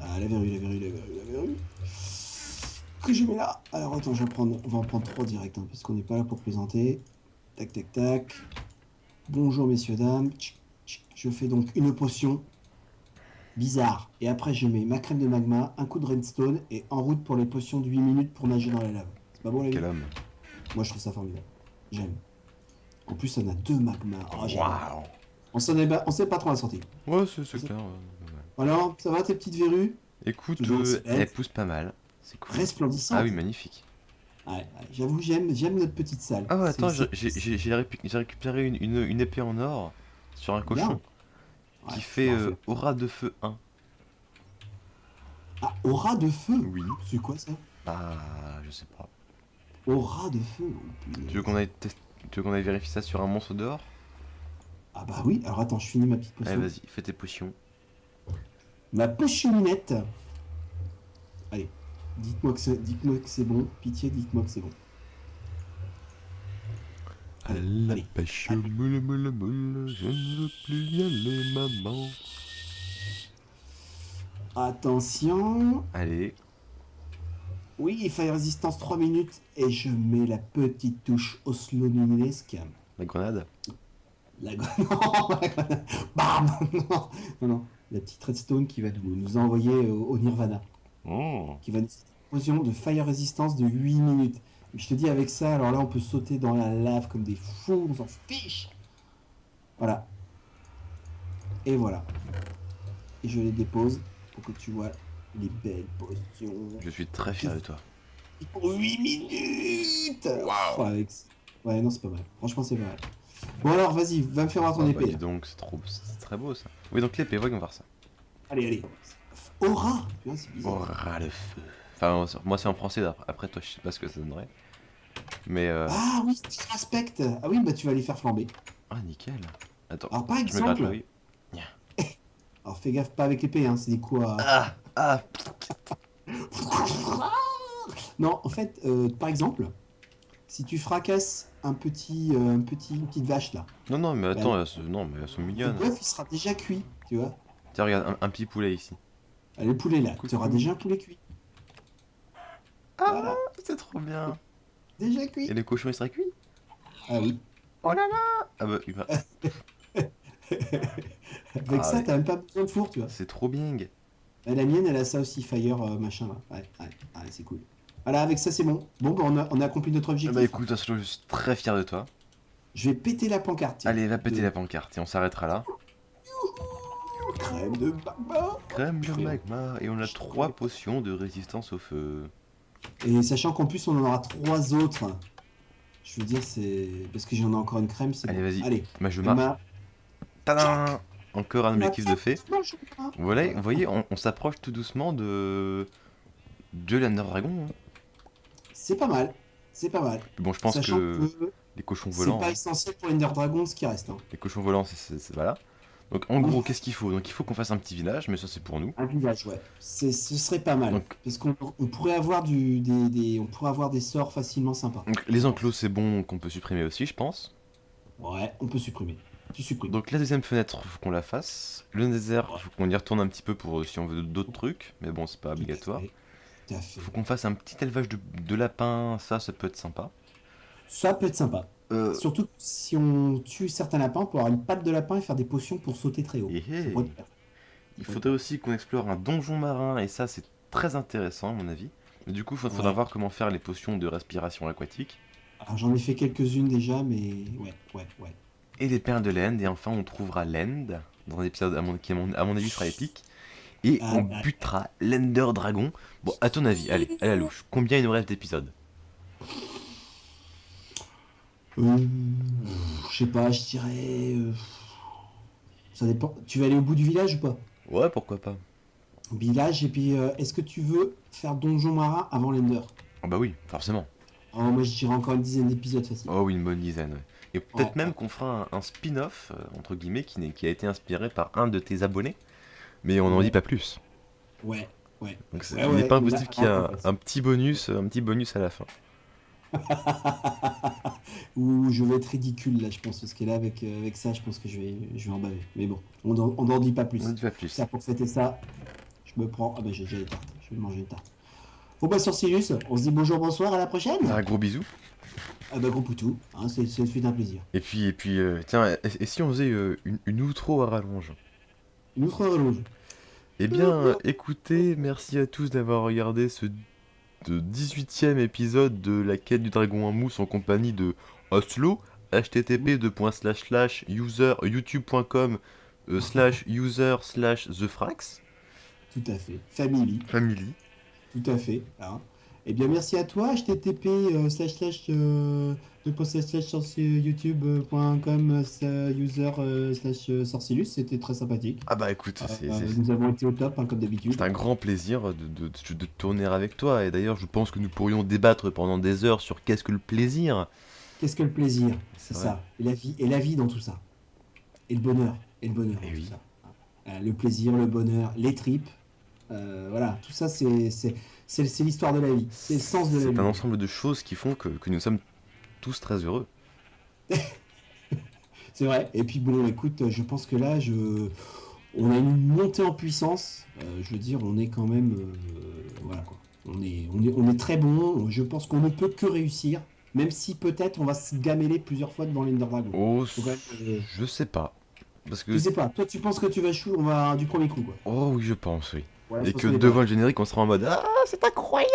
Ah, la verrue, la verrue, la verrue, la verrue. Que je mets là. Alors, attends, on va en prendre 3 direct, hein, parce qu'on n'est pas là pour présenter. Tac, tac, tac. Bonjour, messieurs, dames. Tchic, tchic. Je fais donc une potion. Bizarre. Et après, je mets ma crème de magma, un coup de redstone et en route pour les potions de 8 minutes pour nager dans la lave. C'est pas bon, la vie? Quel homme. Moi, je trouve ça formidable. J'aime. En plus, on a 2 magmas. Oh, j'adore. Waouh. On sait pas trop la sortie. Ouais, c'est clair. Alors, ça va tes petites verrues? Écoute, Toujours aussi elle belle. pousse pas mal. C'est cool. Resplendissantes. Ah oui, magnifique. Ouais, j'avoue, j'aime notre petite salle. Ah ouais, attends, C'est j'ai récupéré une épée en or sur un cochon bien. qui Ouais, fait parfait. aura de feu 1. Ah, aura de feu. Oui. C'est quoi ça? Bah, je sais pas. Aura de feu. Oh, punaise. Tu veux qu'on aille vérifier ça sur un monstre dehors? Ah bah oui, alors attends, je finis ma petite Allez, potion. vas-y, fais tes potions. Ma potioninette. Allez, dites-moi que c'est bon. Pitié, dites-moi que c'est bon. Allez. pêche, moule, moule, moule, je ne veux plus y aller, maman. Attention. Allez, Oui, fire résistance 3 minutes. Et je mets la petite touche Oslo-Ninesque. la grenade. La non, la grenade. Bam. Non, non, non. La petite redstone qui va nous envoyer au Nirvana. Oh. Qui va nous une potion de fire résistance de 8 minutes. Et je te dis, avec ça, alors là, on peut sauter dans la lave comme des fous, on s'en fiche. Voilà. Et voilà. Et je les dépose pour que tu vois les belles potions. Je suis très fier de toi. Pour 8 minutes. Waouh. Oh, avec... Ouais, non, c'est pas mal. Franchement, c'est pas mal. Bon, alors, vas-y, va me faire voir ton Ah bah épée. dis donc, c'est très beau ça. Oui, donc l'épée, voyons voir ça. Allez, allez. Aura. Tu vois, c'est bizarre. Aura le feu. Enfin, moi c'est en français, après toi je sais pas ce que ça donnerait. Mais Ah oui, aspect. Ah oui, bah tu vas les faire flamber. Ah, nickel. Attends, Alors, par je me gratte exemple... l'œil. Alors, fais gaffe, pas avec l'épée, hein, c'est des coups à... Ah, ah. Non, en fait, par exemple, si tu fracasses une petite vache là, Non, non, mais attends, Bah, non, mais elles sont le mignonnes. bœuf il sera déjà cuit, tu vois. Tiens, regarde, un petit poulet ici. Ah, le poulet là, Coucou. tu auras déjà un poulet cuit. Ah, Voilà, c'est trop bien. déjà cuit. Et le cochon il sera cuit? Ah oui. Oh là là. Ah bah, Avec Ah, ça, ouais. t'as même pas besoin de four, tu vois. C'est trop bien. Bah, la mienne, elle a ça aussi, fire machin là. Ouais, ouais, ouais, c'est cool. Voilà, avec ça, c'est bon. Bon, bah, on a accompli notre Ah objectif. bah écoute, je suis très fier de toi. Je vais péter la pancarte. Tiens. Allez, va péter la pancarte et on s'arrêtera là. Crème de magma. Crème de magma et on a 3 potions de résistance au feu. Et sachant qu'en plus, on en aura 3 autres. Je veux dire, c'est... Parce que j'en ai encore une crème, c'est Allez, bon. vas-y. Allez. Bah, je Emma. marche. Tadam! Encore un objectif de fait. Voilà. Voilà, vous voyez, on s'approche tout doucement de l'Ender Dragon. Hein. C'est pas mal. C'est pas mal. Bon, je pense Sachant que que les cochons c'est volants, pas hein. essentiel pour Ender Dragon ce qui reste. Hein. Les cochons volants, voilà. Donc en gros, qu'est-ce qu'il faut? Donc il faut qu'on fasse un petit village, mais ça c'est pour nous. Un village, ouais. Ce serait pas mal. Donc- Parce qu'on pourrait avoir on pourrait avoir des sorts facilement sympas. Donc les enclos c'est bon, qu'on peut supprimer aussi, je pense. Ouais, on peut supprimer. Tu supprimes. Donc la deuxième fenêtre, faut qu'on la fasse. Le désert, faut qu'on y retourne un petit peu pour si on veut d'autres trucs, mais bon, c'est pas obligatoire. Tout à fait. Faut qu'on fasse un petit élevage de lapins, ça peut être sympa. Ça peut être sympa. Surtout si on tue certains lapins, on peut avoir une patte de lapin et faire des potions pour sauter très haut. Et Ça pourrait être bien. il faudrait aussi qu'on explore un donjon marin, et ça c'est très intéressant à mon avis. Mais du coup, faudra voir comment faire les potions de respiration aquatique. Alors j'en ai fait quelques-unes déjà, mais ouais. Et les perles de l'End, et enfin on trouvera l'End, dans un épisode qui à mon avis sera épique. Et on butera l'Ender Dragon. Bon, à ton avis, allez, à la louche, combien il nous reste d'épisodes? Je sais pas, je dirais... Ça dépend. Tu vas aller au bout du village ou pas? Ouais, pourquoi pas. Village, et puis est-ce que tu veux faire donjon marin avant l'Ender? Ah bah oui, forcément. Oh, moi je dirais encore une dizaine d'épisodes facile. Oh oui, une bonne dizaine, ouais. Et peut-être Ouais, même ouais. qu'on fera un spin-off, entre guillemets, qui a été inspiré par un de tes abonnés. Mais on n'en dit pas plus. Ouais. Donc Ouais, il n'est pas impossible là, qu'il y ait en fait. un petit bonus à la fin. Ou je vais être ridicule là, je pense, parce que là avec ça, je pense que je vais en baver. Mais bon, on n'en dit pas plus. On n'en dit pas plus. Ça, pour fêter ça, je me prends... Ah bah j'ai déjà les tartes, je vais manger une tarte. Bon bah Sorcilus, on se dit bonjour, bonsoir, à la prochaine. Un gros bisou. Ah bah gros poutou, hein, c'est un plaisir. Et puis tiens, et si on faisait une outro à rallonge? Une autre relouge. Eh bien, écoutez, merci à tous d'avoir regardé ce 18e épisode de la quête du dragon en mousse en compagnie de Oslo, http://youtube.com/user/thefrax Tout à fait. Family. family. Tout à fait. Hein. Eh bien, merci à toi, http youtube.com/user/sorcilus. C'était très sympathique. Ah bah écoute, Nous avons été au top, hein, comme d'habitude. c'est un grand plaisir de tourner avec toi. Et d'ailleurs, je pense que nous pourrions débattre pendant des heures sur qu'est-ce que le plaisir. Qu'est-ce que le plaisir? C'est vrai. ça. Et la vie dans tout ça. Et le bonheur. Et dans oui. tout ça. Le plaisir, le bonheur, les tripes. Voilà, tout ça, c'est l'histoire de la vie. C'est le sens de la vie. C'est un ensemble de choses qui font que nous sommes tous très heureux. C'est vrai. Et puis bon, écoute, je pense que là, on a une montée en puissance. Je veux dire, on est quand même, voilà quoi. On est très bon. Je pense qu'on ne peut que réussir, même si peut-être on va se gameler plusieurs fois devant l'Ender Dragon. Oh, Faut quand même, je sais pas. Parce que... Je sais pas. Toi, tu penses que tu vas on va du premier coup, quoi. Oh oui, je pense, oui. Ouais, Et je pense que qu'on est devant pas- le générique, on sera en mode Ah, c'est incroyable,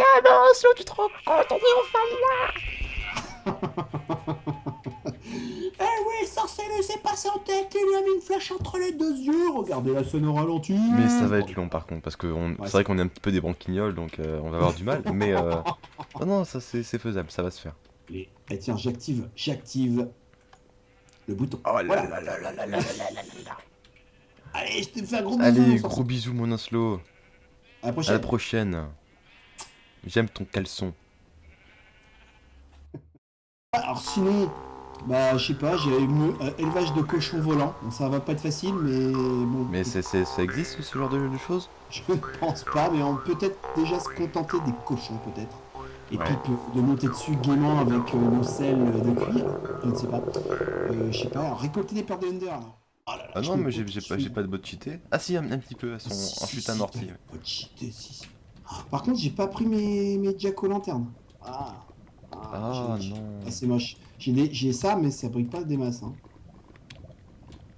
si tu te rends compte, on est enfin là. Eh oui, Sorcellus s'est passé en tête. Il a mis une flèche entre les deux yeux. Regardez la scène au ralenti. Mais ça va être long par contre, parce que c'est c'est- vrai qu'on est un petit peu des branquignoles, donc on va avoir du mal. Mais oh non, ça c'est faisable, ça va se faire. Eh tiens, j'active le bouton. Oh là Voilà. là là là là là là là là là. Allez, je te fais un gros bisou. Allez, mon gros Sorcellus. bisous mon Oslo. À la À prochaine. la prochaine. J'aime ton caleçon. Alors sinon, bah je sais pas, j'ai mis élevage de cochons volants. Bon, ça va pas être facile, mais bon. Mais ça existe ce genre de choses? Je ne pense pas, mais on peut peut-être déjà se contenter des cochons peut-être. Et Ouais. puis de monter dessus gaiement avec nos selles de cuir. Je ne sais pas. Je sais pas, récolter des perles de Ender là. Oh là là, Ah je non, me mais j'ai compte pas de bot cheaté. Ah si, un petit peu, Si, en si, chute si, amortie. t'as pas cheaté, si. Par contre, j'ai pas pris mes jack-o'-lanternes. Ah j'ai- non. Ah, c'est moche. J'ai ça, mais ça brille pas des masses. Hein.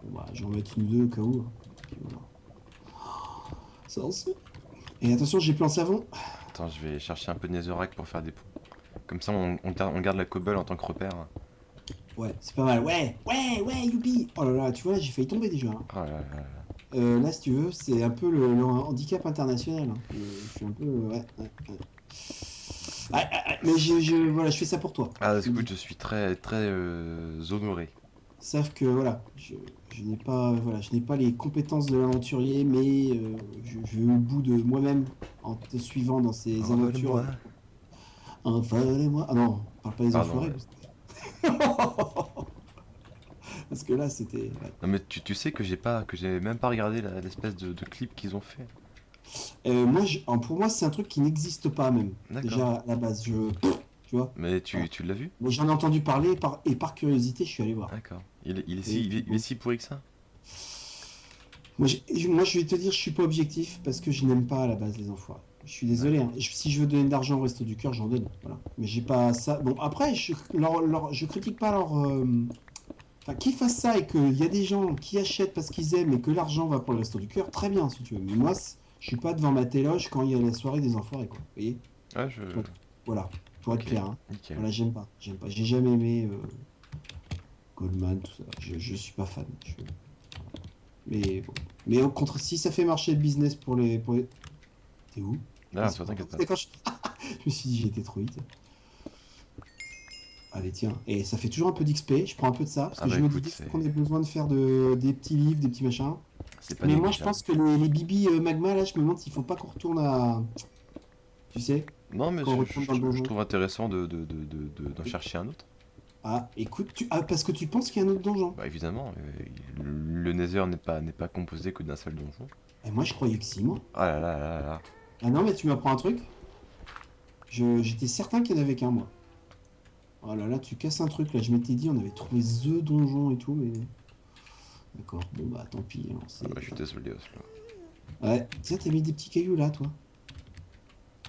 Bon, bah, je vais en mettre une ou deux au cas où. Puis voilà. Ça en sait. Et attention, j'ai plus en savon. Attends, je vais chercher un peu de netherrack pour faire des pots. Comme ça, on garde la cobble en tant que repère. Ouais, c'est pas mal. Ouais, youpi. Oh là là, tu vois, j'ai failli tomber déjà. Hein. Oh là là là. Là, si tu veux, c'est un peu le handicap international. Hein. Je suis un peu... Ouais. Mais voilà, je fais ça pour toi. Ah, écoute, je suis très, très honoré. Sauf que voilà, je n'ai pas, voilà, je n'ai pas les compétences de l'aventurier, mais je vais au bout de moi-même en te suivant dans ces aventures. Envole-moi. Envolez-moi. Ah non, on parle pas des Pardon, enfoirés. ouais. Parce que là, c'était. Ouais. Non, mais tu sais que j'ai même pas regardé l'espèce de clip qu'ils ont fait. Moi, pour moi, c'est un truc qui n'existe pas même. D'accord. Déjà à la base, tu vois. Mais tu l'as vu? Mais j'en ai entendu parler et par curiosité, je suis allé voir. D'accord. Il est Et il est si pourri que ça? Moi, je vais te dire, je suis pas objectif parce que je n'aime pas à la base les enfoirés. Je suis désolé, hein. Si je veux donner de l'argent au resto du cœur, j'en donne. Voilà. Mais j'ai pas ça. Bon, après, je critique pas leur. Enfin, qu'ils fassent ça et qu'il y a des gens qui achètent parce qu'ils aiment et que l'argent va pour le resto du cœur, très bien si tu veux. Mais moi, je suis pas devant ma téloge quand il y a la soirée des enfoirés, quoi. Vous voyez? Ouais, Voilà, pour être Ok, clair. Hein. nickel. Voilà, j'aime pas. J'aime pas. J'ai jamais aimé Goldman, tout ça. Je suis pas fan. Mais bon. Mais au contre, si ça fait marcher le business pour les. T'es où? Ah, toi, t'inquiète pas. C'est quand je me suis dit, j'ai été trop vite. Allez, tiens. Et ça fait toujours un peu d'XP. Je prends un peu de ça. Parce Ah que bah je me écoute, dis c'est- qu'on a besoin de faire des petits livres, des petits machins. C'est pas Mais moi, je négligeable. pense que les Bibi Magma, là, je me demande s'il faut pas qu'on retourne à. Tu sais? Non, mais Qu'on retourne dans le je donjon. trouve intéressant d'en chercher un autre. Ah, écoute, parce que tu penses qu'il y a un autre donjon. Bah évidemment, le Nether n'est pas composé que d'un seul donjon. Et moi, je croyais que si, moi. Ah là là là là. Ah non, mais tu m'apprends un truc. J'étais certain qu'il n'y en avait qu'un, moi. Oh là là, tu casses un truc, là. Je m'étais dit, on avait trouvé The Donjon et tout, mais. D'accord, bon bah tant pis. Hein, Ah bah, je suis désolé, Oslo. Ouais, tiens, t'as mis des petits cailloux là, toi.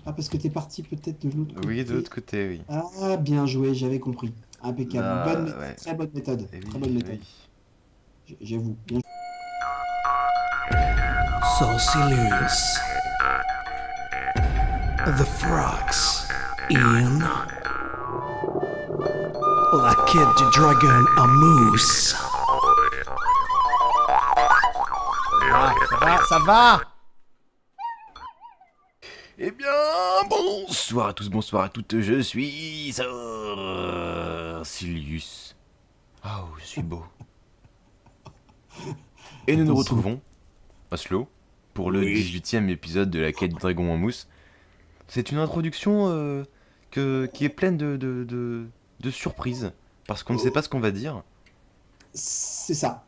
Ah, parce que t'es parti peut-être de l'autre côté. Oui, de l'autre côté, oui. Ah, bien joué, j'avais compris. Impeccable. Ah, Bonne méthode, ouais. très bonne méthode. Eh oui, Très bonne méthode. oui. J'avoue. Bien Saucilus. The frogs in La Kid du Dragon a Moose. Ça va. Eh bien, bonsoir à tous, bonsoir à toutes, je suis Silius. Oh, je suis beau. Et nous nous Attention. retrouvons, Oslo, pour le Oui. 18e épisode de la quête du dragon en mousse. C'est une introduction qui est pleine de surprises, parce qu'on ne sait pas ce qu'on va dire. C'est ça.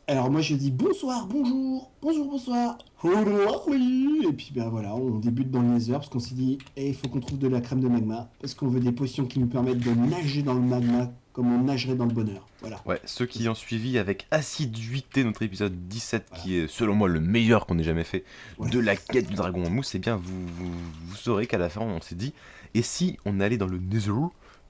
Alors moi je dis bonsoir, bonjour, bonjour, bonsoir. Au revoir, oui. Et puis ben voilà, on débute dans le Nether parce qu'on s'est dit, il faut qu'on trouve de la crème de magma parce qu'on veut des potions qui nous permettent de nager dans le magma comme on nagerait dans le bonheur. Voilà. Ouais, ceux qui ont suivi avec assiduité notre épisode 17, qui est selon moi le meilleur qu'on ait jamais fait, Ouais. de la quête du dragon en mousse, eh bien vous saurez qu'à la fin on s'est dit, et si on allait dans le Nether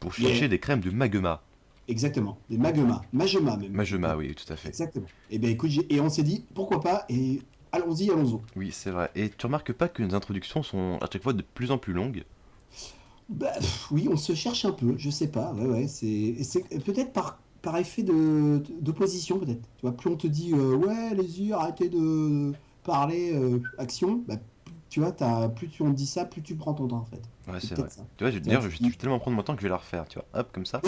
pour chercher Yeah. des crèmes de magma? Exactement. Des magma, magema même. Magma, oui, tout à fait. Exactement. Et ben écoute, et on s'est dit pourquoi pas et allons-y, allons-y. Oui, c'est vrai. Et tu remarques pas que nos introductions sont à chaque fois de plus en plus longues? Bah, oui, on se cherche un peu, je sais pas. Ouais, ouais, c'est peut-être par effet d'opposition peut-être. Tu vois, plus on te dit ouais, les yeux, arrêtez de parler, action. Bah, tu vois, plus on te dit ça, plus tu prends ton temps en fait. Ouais, c'est peut-être vrai. ça. Tu vois, d'ailleurs, je vais tellement prendre mon temps que je vais la refaire, tu vois. Hop, comme ça.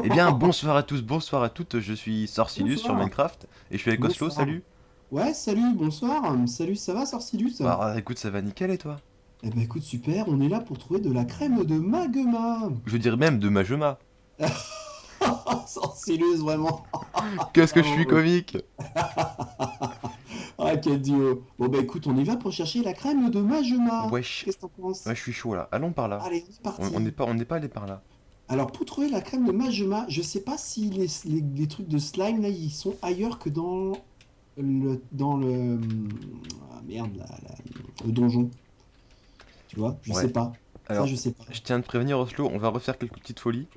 Eh bien, bonsoir à tous, bonsoir à toutes, je suis Sorcilus sur Bonsoir. Minecraft, et je suis avec Oslo, Bonsoir. salut. Ouais, salut, bonsoir. Salut, ça va, Sorcilus? Bah écoute, ça va nickel, et toi? Eh ben écoute, super, on est là pour trouver de la crème de magma. Je dirais même de Majema. Sorcilus, vraiment. Qu'est-ce que je Oh, suis ouais. comique! Ah, quel duo. Bon, bah écoute, on y va pour chercher la crème de magma. Wesh. Qu'est-ce que t'en penses? Ouais, je suis chaud là. Allons par là. Allez, c'est parti. On n'est pas allé par là. Alors, pour trouver la crème de magma, je sais pas si les trucs de slime, là, ils sont ailleurs que dans le ah, merde, le donjon. Tu vois? Je Ouais. sais pas. Alors, Ça, je sais pas. je tiens à te prévenir, Oslo, on va refaire quelques petites folies.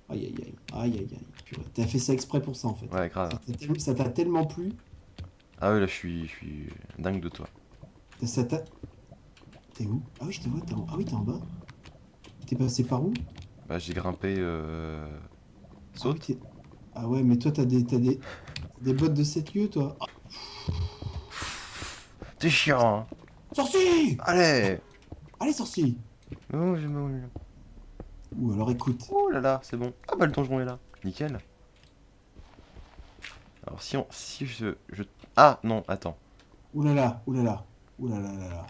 Aïe, aïe, aïe. Aïe, aïe, aïe. Purée. T'as fait ça exprès pour ça, en fait. Ouais, grave. Ça t'a tellement plu. Ah ouais, là, je suis dingue de toi. Ça t'a... T'es où? Ah oui, je te vois. Ah oui, t'es en bas. T'es passé par où? Bah, j'ai grimpé. Ah, oui, Saute. ah ouais, mais toi, t'as des bottes de 7 lieues, toi. Ah, T'es chiant, hein. sorcier! Allez! Allez, sorcier! Oh, je me- Ou alors écoute. Oh là là, c'est bon. Ah bah le donjon est là. Nickel. Alors si je... Ah non, attends. Ouh là là, ouh là là, ouh là là là là.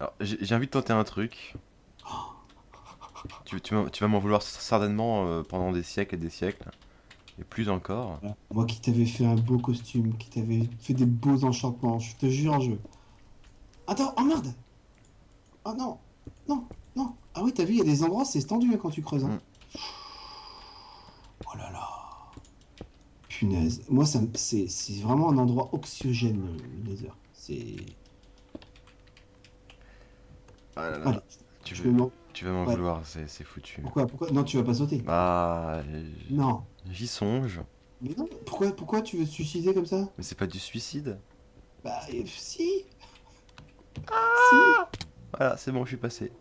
Alors j'ai envie de tenter un truc. Tu vas m'en vouloir certainement pendant des siècles et des siècles. Et plus encore. Voilà. Moi qui t'avais fait un beau costume, qui t'avais fait des beaux enchantements, je te jure, je... Attends, oh merde! Oh non, non, non. Ah oui, t'as vu, il y a des endroits, c'est tendu hein, quand tu creuses. Hein. Mm. Oh là là. Punaise. Moi, c'est vraiment un endroit oxygène, le Nether. C'est... Ah là Allez, là. Tu je veux, me mens. tu vas m'en Ouais. vouloir, c'est foutu. Pourquoi? Non, tu vas pas sauter. Ah, Non. j'y songe. Mais non, pourquoi tu veux te suicider comme ça? Mais c'est pas du suicide. Bah, si. Si. Voilà, c'est bon, je suis passé.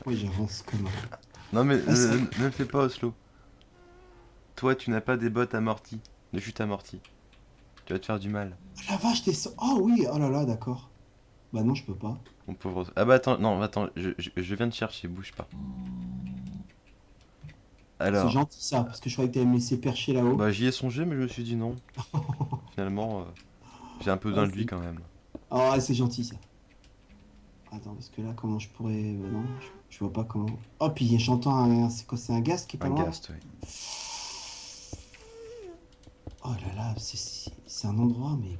Oui, j'avance comme un... Non mais Ah, ça... ne le fais pas Oslo. Toi tu n'as pas des bottes amorties, de chute amorties. Tu vas te faire du mal. Ah, la vache, t'es... Oh oui, oh là là, d'accord. Bah non, je peux pas. Mon pauvre Oslo. Ah bah attends, non, attends, je viens de chercher, bouge pas. C'est Alors, gentil ça, parce que je croyais que t'allais me laisser percher là-haut. bah j'y ai songé mais je me suis dit non. Finalement, j'ai un peu Ah, besoin de lui quand même. oh, c'est gentil ça. Attends, parce que là, comment je pourrais... Bah non, je vois pas comment... Oh, puis j'entends un... C'est quoi, c'est un gaz qui est pas Un loin? gast, ouais. Oh là là, c'est un endroit, mais...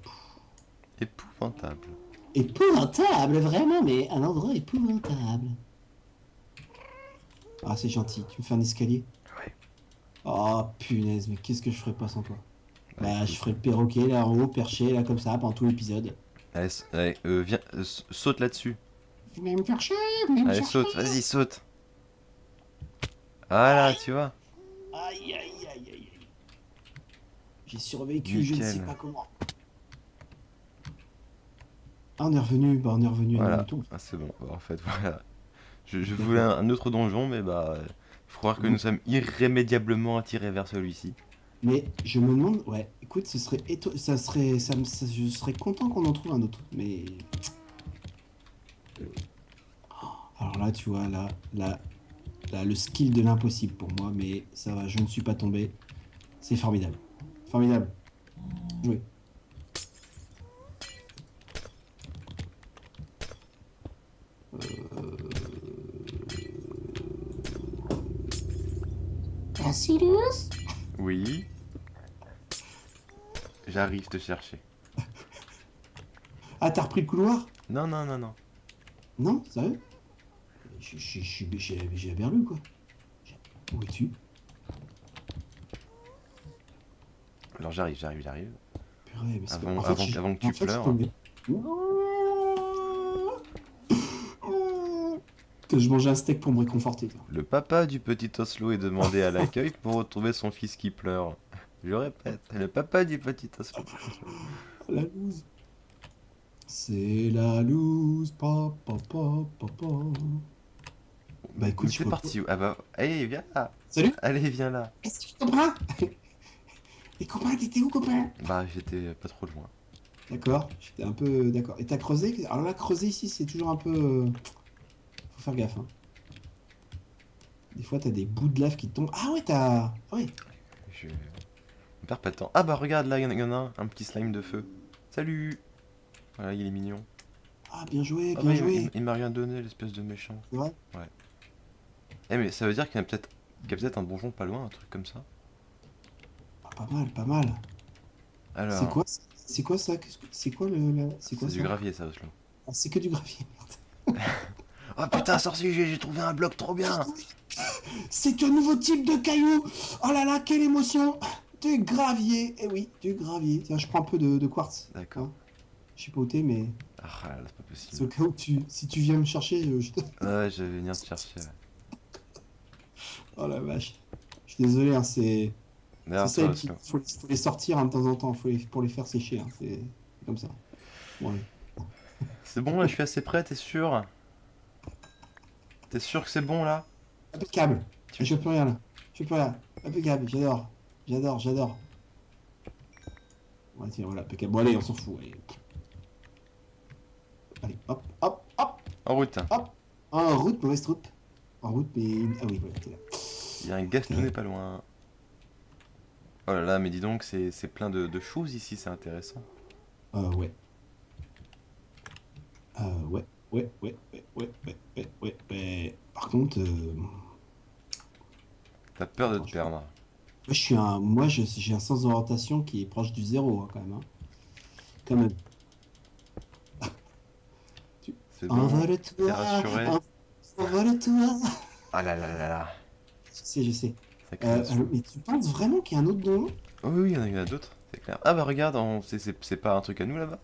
Épouvantable. Épouvantable, vraiment, mais un endroit épouvantable. Ah, c'est gentil, tu me fais un escalier? Ouais. Oh, punaise, mais qu'est-ce que je ferais pas sans toi? Ouais, Bah, je écoute. ferais le perroquet là en haut, perché là comme ça pendant tout l'épisode. Allez, allez, viens, saute là-dessus. Venez me chercher, venez me Allez, chercher. saute, vas-y, saute. Voilà, tu vois. Aïe, aïe, aïe, aïe. J'ai survécu, je ne sais Nickel. pas comment. Ah, on est revenu, bah on est revenu à nos Voilà, moutons. ah, c'est bon. Bah, en fait, voilà. Je voulais un autre donjon, mais bah, faut croire que nous sommes irrémédiablement attirés vers celui-ci. Mais je me demande, ouais, écoute, ce serait ça serait, je serais content qu'on en trouve un autre. Mais alors là, tu vois, là, le skill de l'impossible pour moi, mais ça va, je ne suis pas tombé. C'est formidable, formidable. Joué. Sirius? Oui, j'arrive te chercher. Ah, t'as repris le couloir? Non, non, non, non. Non, sérieux? J'ai berlu quoi. Où es-tu? Alors j'arrive. Purée, mais c'est pas... Avant, En fait, avant que en tu fait, je pleures. tombais. Que je mangeais un steak pour me réconforter. Toi. Le papa du petit Oslo est demandé à l'accueil pour retrouver son fils qui pleure. Je répète, le papa du petit Oslo. La loose. C'est la loose. Pa, pa, pa, pa, pa. Bah écoute, Mais je c'est vois pas. parti. Ah bah, allez, viens là. Salut. Allez, viens là. Est-ce que tu comprends? Et copain, t'étais où, copain? Bah, j'étais pas trop loin. D'accord, j'étais un peu d'accord. Et t'as creusé? Alors là, creuser ici, c'est toujours un peu. Faut faire gaffe. Hein. Des fois, t'as des bouts de lave qui te tombent. Ah ouais, t'as. Ah ouais. Je ne perds pas de temps. Ah bah, regarde là, il y en a un petit slime de feu. Salut. Voilà, il est mignon. Ah, bien joué, Ah bien bah, joué. il m'a rien donné, l'espèce de méchant. C'est vrai? Eh, mais ça veut dire qu'il y a peut-être un donjon pas loin, un truc comme ça. Ah, pas mal, pas mal. Alors, C'est quoi, c'est quoi ça? C'est quoi c'est quoi c'est du ça? gravier, ça, Oslo. Ah, c'est que du gravier, merde. Oh putain, sorcier, j'ai trouvé un bloc trop bien. C'est un nouveau type de caillou. Oh là là, quelle émotion. Du gravier. Eh oui, du gravier. Tiens, je prends un peu de quartz. D'accord. Hein. Je sais pas où t'es, mais Ah là, c'est pas c'est au possible. cas où si tu viens me chercher, je te... Ouais, je vais venir te chercher. Ouais. Oh la vache. Je suis désolé, hein, c'est D'ailleurs, toi, celle qui... Oslo. Faut les sortir hein, de temps en temps, pour les faire sécher. Hein. C'est comme ça. Bon, allez. C'est bon, là, je suis assez prêt, t'es sûr? T'es sûr que c'est bon, là? Impeccable. Tu- Je peux rien là. Je peux rien. Impeccable, j'adore. J'adore, j'adore. Ouais, tiens, voilà, impeccable. Bon, allez, on s'en fout. Allez, allez hop, hop, hop, En route. hop. En route, mauvaise troupe. en route, mais. Ah oui, voilà, t'es là. Il y a un Gastonnet pas loin. Oh là là, mais dis donc, c'est plein de choses ici, c'est intéressant. Ouais. Ouais. Par contre, T'as peur de attends, te perdre. j'ai un sens d'orientation qui est proche du zéro, hein, quand même. Hein. Quand même. C'est bon, Envole-toi, t'es rassuré. envole-toi. Ah là là là là. Je sais. Sacré assaut. Mais tu penses vraiment qu'il y a un autre donjon? Oh oui, il y en a d'autres, c'est clair. Ah bah regarde, c'est pas un truc à nous là-bas?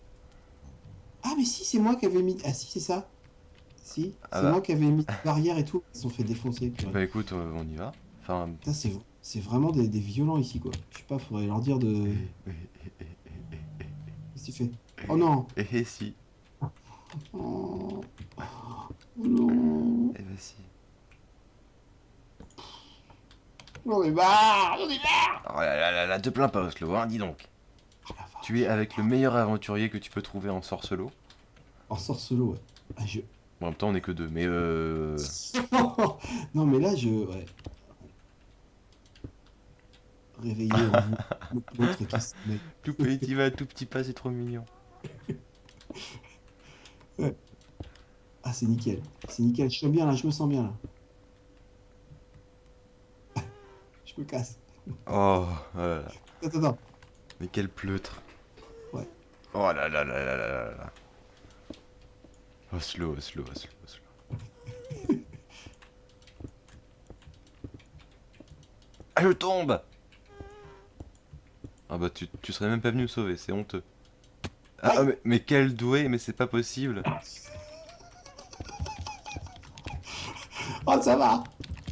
Ah, mais si, c'est moi qui avais mis. Ah, si, c'est ça. Si, Ah c'est bah, moi qui avais mis des barrières et tout. Ils se sont fait défoncer. Purée. bah écoute, on y va. Enfin, Putain, c'est vraiment des violents ici, quoi. Je sais pas, faudrait leur dire de. Qu'est-ce que tu fais? Oh non! si. Oh, non! Eh bah si. J'en ai marre! J'en ai marre! Oh là là là là, te plains pas Oslo, hein, dis donc. Oh la vache. Tu es avec le meilleur aventurier que tu peux trouver en sorcelo. En sorcelo, ouais. Ah, Bon, en même temps, on est que deux, mais Non, mais là, ouais. Réveillez en vous. L'autre qui se met. tout petit va, tout petit pas, c'est trop mignon. Ah, c'est nickel. C'est nickel. Je suis bien là, je me sens bien là. Je me casse. Oh, oh là là. Attends. Mais quel pleutre. Ouais. Oh là là là là là là là. Oslo. Ah, je tombe! Ah bah tu serais même pas venu me sauver, c'est honteux. Ah, Aïe. mais quel doué, mais c'est pas possible. Oh, ça va!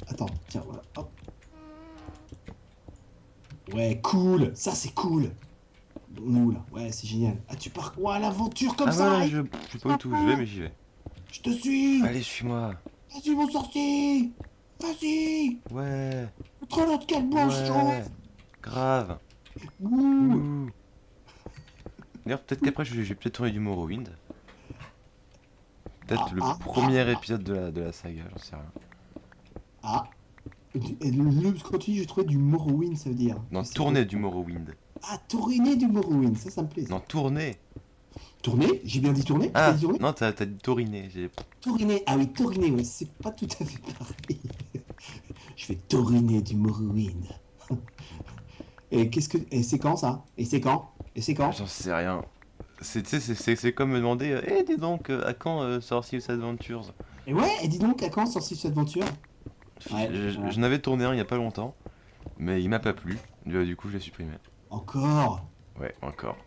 Attends, tiens, voilà. Hop. Ouais, cool! Ça, c'est cool! On est où là? Ouais, c'est génial. Ah, tu pars quoi à l'aventure comme Ah ça? voilà, je sais pas où tout, je vais mais j'y vais. Je te suis! Allez, suis-moi. Vas-y, mon sorcier! Vas-y! Ouais, Entre l'autre, quel bon ouais, grave. Ouh. Ouh. D'ailleurs, peut-être qu'après, je vais peut-être tourner du Morrowind. Peut-être le premier épisode de la saga, j'en sais rien. Ah! Quand tu dis j'ai trouvé du Morrowind, ça veut dire. Non, C'est tourner quoi? du Morrowind. Ah, tourner du Morrowind, ça me plaît. Ça. Non, tourner. Tourner? J'ai bien dit tourner? J'ai Ah, dit tourner? non, t'as dit tauriner. Touriner, ah oui, touriner, ouais, c'est pas tout à fait pareil. Je vais touriner du Morrowind. Et et c'est quand ça? Et c'est quand? Et c'est quand? J'en sais rien. Tu sais, c'est comme me demander, dis donc, à quand Sorciers Adventures? Et ouais, et dis donc, à quand sorti cette aventure? Ouais, voilà. Je n'avais tourné un il y a pas longtemps, mais il m'a pas plu. Du coup, je l'ai supprimé. Encore? Ouais, encore.